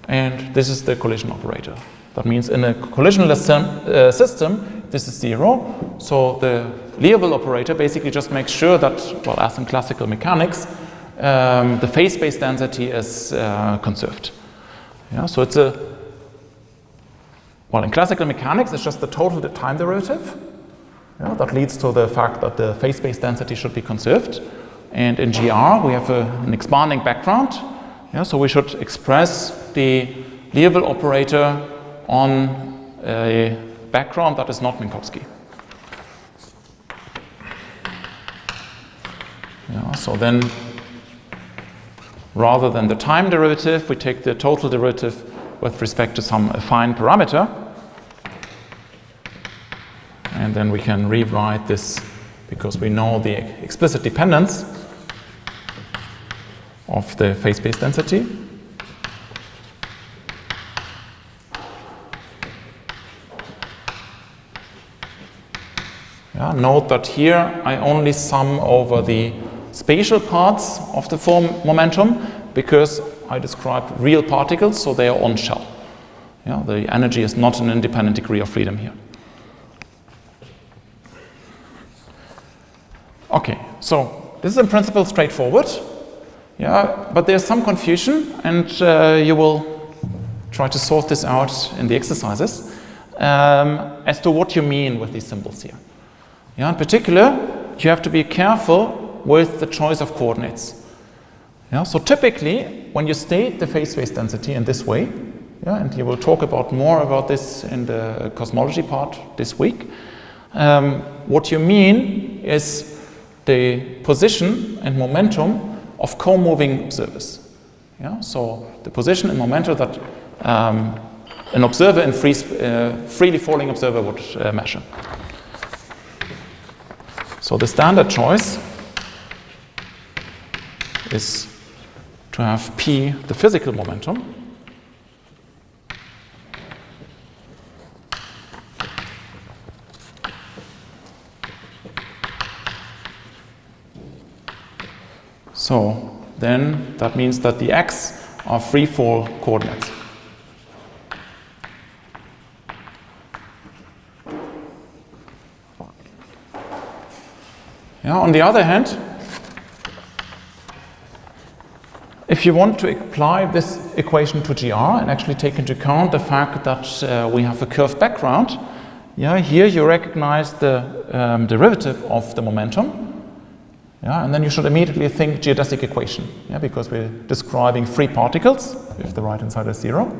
and this is the collision operator. That means in a collisionless system, this is 0. So the Liouville operator basically just makes sure that, well, as in classical mechanics, the phase space density is conserved. Yeah, so it's well, in classical mechanics, it's just the total time derivative. Yeah, that leads to the fact that the phase space density should be conserved. And in GR, we have an expanding background. Yeah, so we should express the Liouville operator on a background that is not Minkowski. Yeah, so then, rather than the time derivative, we take the total derivative with respect to some affine parameter. And then we can rewrite this because we know the explicit dependence of the phase space density. Yeah, note that here I only sum over the spatial parts of the form momentum because I describe real particles, so they are on shell. Yeah, the energy is not an independent degree of freedom here. Okay, so this is in principle straightforward. Yeah, but there's some confusion, and you will try to sort this out in the exercises as to what you mean with these symbols here. Yeah, in particular, you have to be careful with the choice of coordinates. Yeah, so typically, when you state the phase space density in this way, yeah, and you will talk about more about this in the cosmology part this week, what you mean is the position and momentum of co-moving observers. Yeah, so the position and momentum that an observer and freely falling observer would measure. So the standard choice is to have P, the physical momentum, So then that means that the x are free fall coordinates. Yeah, on the other hand, if you want to apply this equation to GR and actually take into account the fact that we have a curved background, yeah, here you recognize the derivative of the momentum. Yeah, and then you should immediately think geodesic equation, yeah, because we're describing free particles if the right-hand side is 0.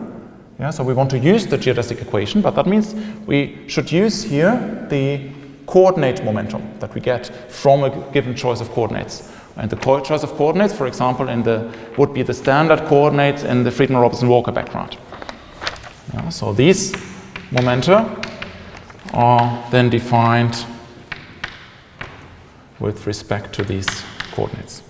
Yeah, so we want to use the geodesic equation, but that means we should use here the coordinate momentum that we get from a given choice of coordinates. And the choice of coordinates, for example, would be the standard coordinates in the Friedmann-Robertson-Walker background. Yeah, so these momenta are then defined with respect to these coordinates.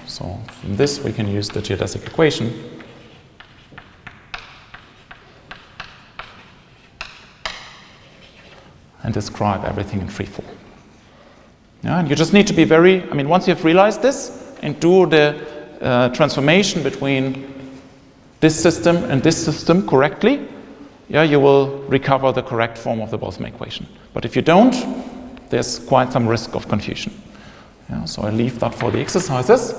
So from this we can use the geodesic equation and describe everything in free fall. Yeah, and you just need to be very, once you've realized this and do the transformation between this system and this system correctly, yeah, you will recover the correct form of the Boltzmann equation. But if you don't, there's quite some risk of confusion. Yeah, so I leave that for the exercises.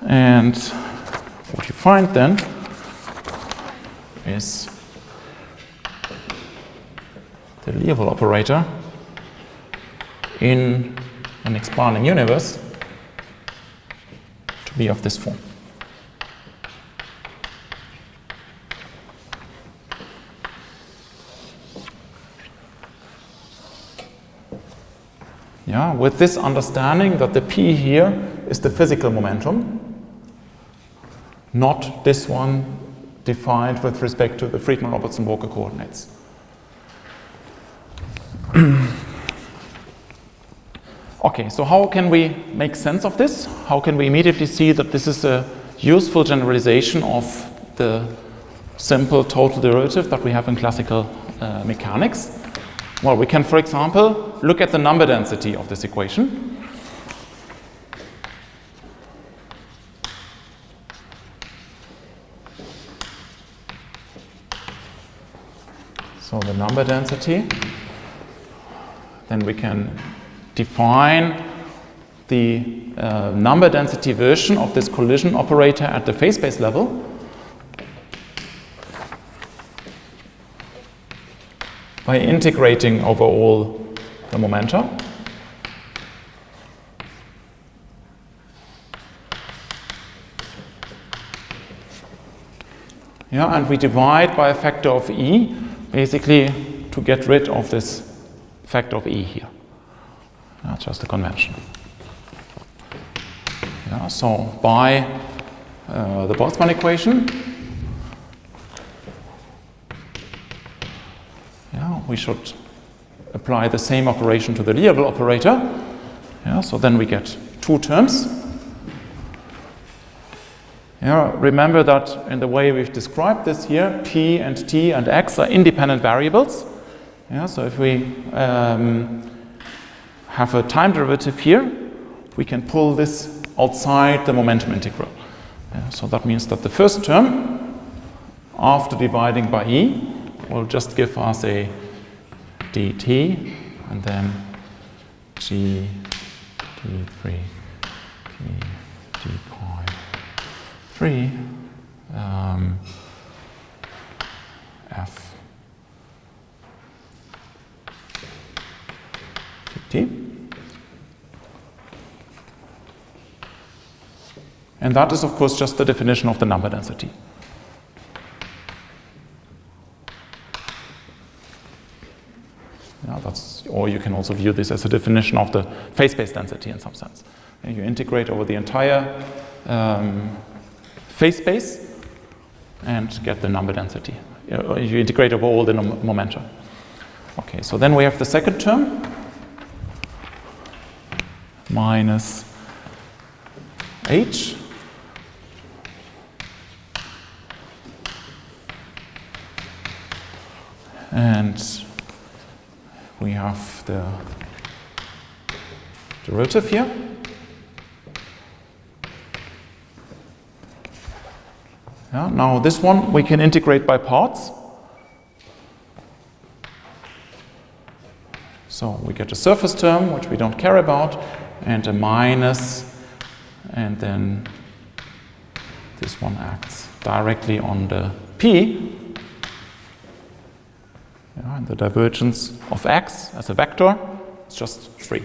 And what you find then is the Liouville operator in an expanding universe to be of this form. Yeah, with this understanding that the P here is the physical momentum, not this one defined with respect to the Friedmann-Robertson-Walker coordinates. Okay, so how can we make sense of this? How can we immediately see that this is a useful generalization of the simple total derivative that we have in classical mechanics? Well, we can, for example, look at the number density of this equation. So the number density, then we can define the number density version of this collision operator at the phase space level. By integrating over all the momenta. Yeah, and we divide by a factor of E, basically to get rid of this factor of E here. That's just a convention. Yeah, so by the Boltzmann equation, we should apply the same operation to the Liouville operator. Yeah, so then we get two terms. Yeah, remember that in the way we've described this here, P and T and X are independent variables. Yeah, so if we have a time derivative here, we can pull this outside the momentum integral. Yeah, so that means that the first term, after dividing by E, will just give us a dt, and then g d3 p d pi 3 f dt. And that is, of course, just the definition of the number density. Yeah, or you can also view this as a definition of the phase space density in some sense. And you integrate over the entire phase space and get the number density. You integrate over all the momenta. Okay, so then we have the second term minus h. And we have the derivative here. Yeah, now this one we can integrate by parts. So we get a surface term, which we don't care about, and a minus, and then this one acts directly on the p. Yeah, and the divergence of x as a vector is just 3.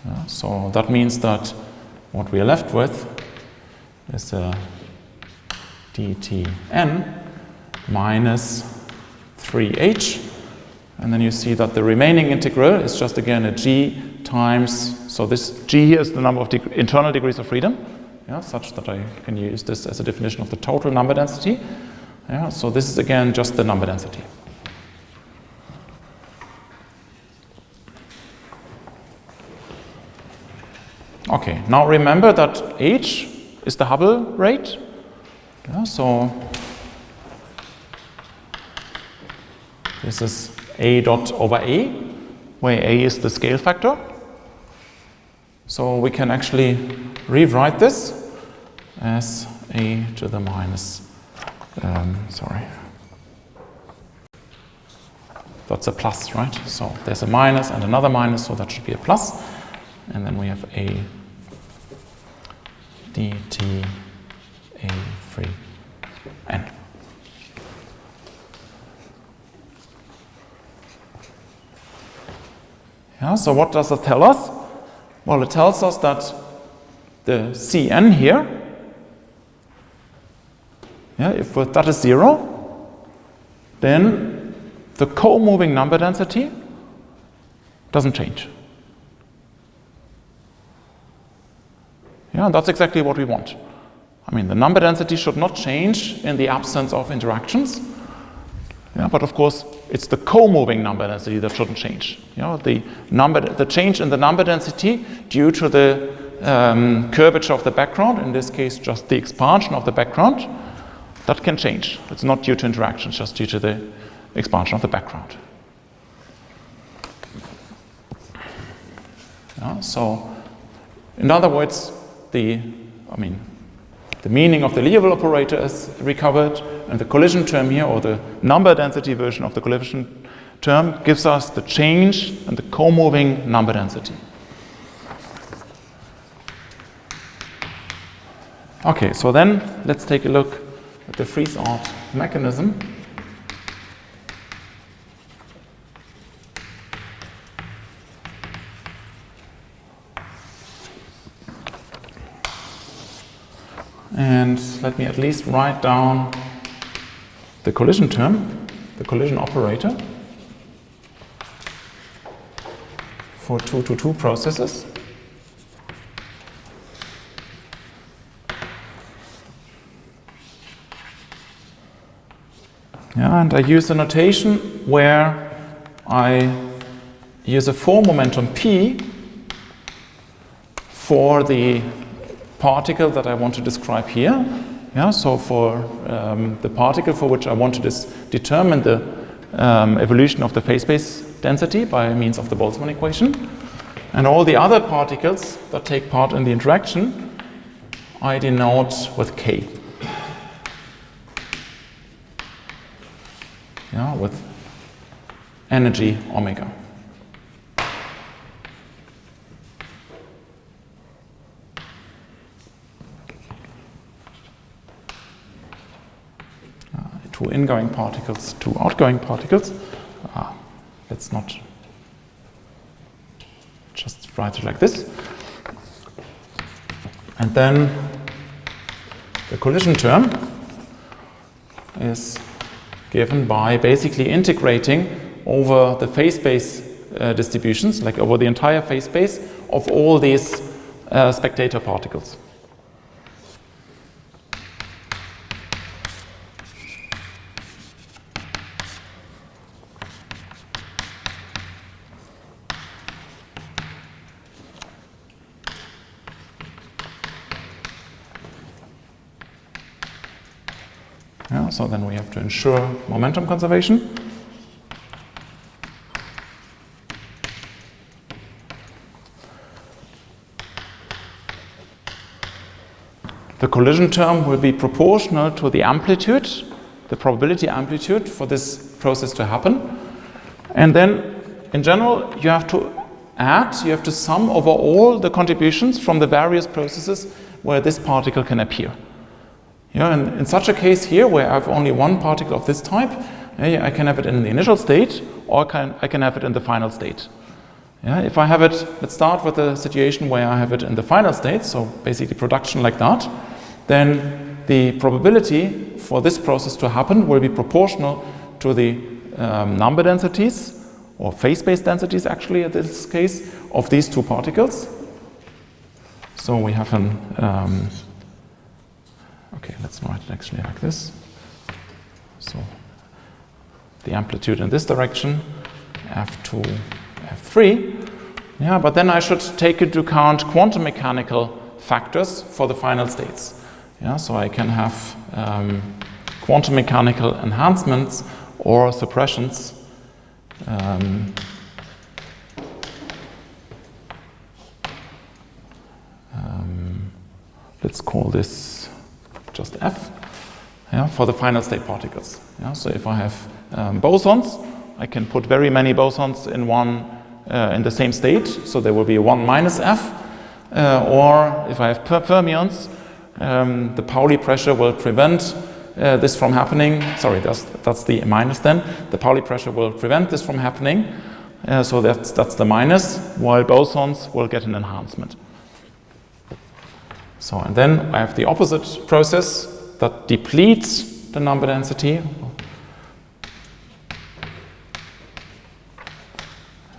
Yeah, so that means that what we are left with is a dtn minus 3h, and then you see that the remaining integral is just again a g times, so this g here is the number of internal degrees of freedom, yeah, such that I can use this as a definition of the total number density. Yeah, so this is again just the number density. Okay, now remember that h is the Hubble rate. Yeah, so this is a dot over a, where a is the scale factor. So we can actually rewrite this as a to the minus, that's a plus, right? So there's a minus and another minus, so that should be a plus. And then we have a dt a3 n. Yeah, so what does it tell us? Well, it tells us that the Cn here, yeah, if that is 0, then the co-moving number density doesn't change. Yeah, that's exactly what we want. I mean, the number density should not change in the absence of interactions. Yeah, but of course, it's the co-moving number density that shouldn't change. You know, the change in the number density due to the curvature of the background, in this case, just the expansion of the background, that can change. It's not due to interactions, just due to the expansion of the background. Yeah, so, in other words, the meaning of the Liouville operator is recovered, and the collision term here, or the number density version of the collision term, gives us the change in the co-moving number density. Okay, so then let's take a look at the freeze-out mechanism. And let me at least write down the collision term, the collision operator for 2-to-2 processes. Yeah, and I use a notation where I use a 4 momentum p for the particle that I want to describe here. Yeah, so for the particle for which I want to determine the evolution of the phase space density by means of the Boltzmann equation, and all the other particles that take part in the interaction, I denote with k. Yeah, with energy omega. Two ingoing particles, two outgoing particles. Let's not just write it like this. And then the collision term is given by basically integrating over the phase space distributions, like over the entire phase space of all these spectator particles. Yeah, so then we have to ensure momentum conservation. The collision term will be proportional to the amplitude, the probability amplitude for this process to happen. And then, in general, you have to sum over all the contributions from the various processes where this particle can appear. Yeah, and in such a case here, where I have only one particle of this type, I can have it in the initial state, or I can have it in the final state. Yeah, if I have it, let's start with the situation where I have it in the final state, so basically production like that, then the probability for this process to happen will be proportional to the number densities, or phase-space densities actually in this case, of these two particles. So we have an, okay, let's write it actually like this. So the amplitude in this direction, F2, F3. Yeah, but then I should take into account quantum mechanical factors for the final states. Yeah, so I can have quantum mechanical enhancements or suppressions. Let's call this just F, yeah, for the final state particles. Yeah, so if I have bosons, I can put very many bosons in one in the same state, so there will be 1 minus F. Or if I have fermions, the Pauli pressure will prevent this from happening. Sorry, that's the minus then. The Pauli pressure will prevent this from happening. So that's the minus, while bosons will get an enhancement. So, and then I have the opposite process that depletes the number density.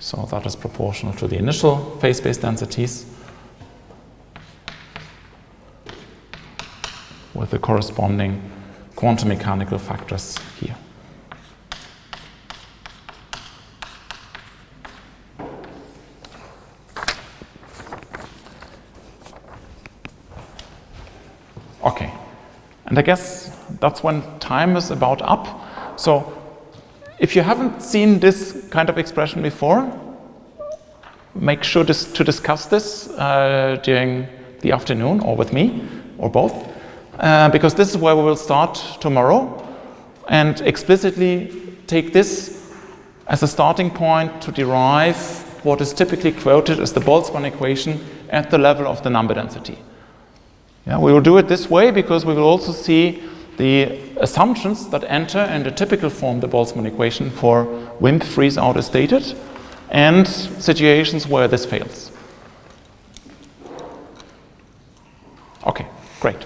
So that is proportional to the initial phase-space densities with the corresponding quantum mechanical factors here. Okay, and I guess that's when time is about up. So if you haven't seen this kind of expression before, make sure to discuss this during the afternoon or with me or both, because this is where we will start tomorrow and explicitly take this as a starting point to derive what is typically quoted as the Boltzmann equation at the level of the number density. Yeah, we will do it this way because we will also see the assumptions that enter in the typical form the Boltzmann equation for WIMP freeze-out as stated, and situations where this fails. Okay, great.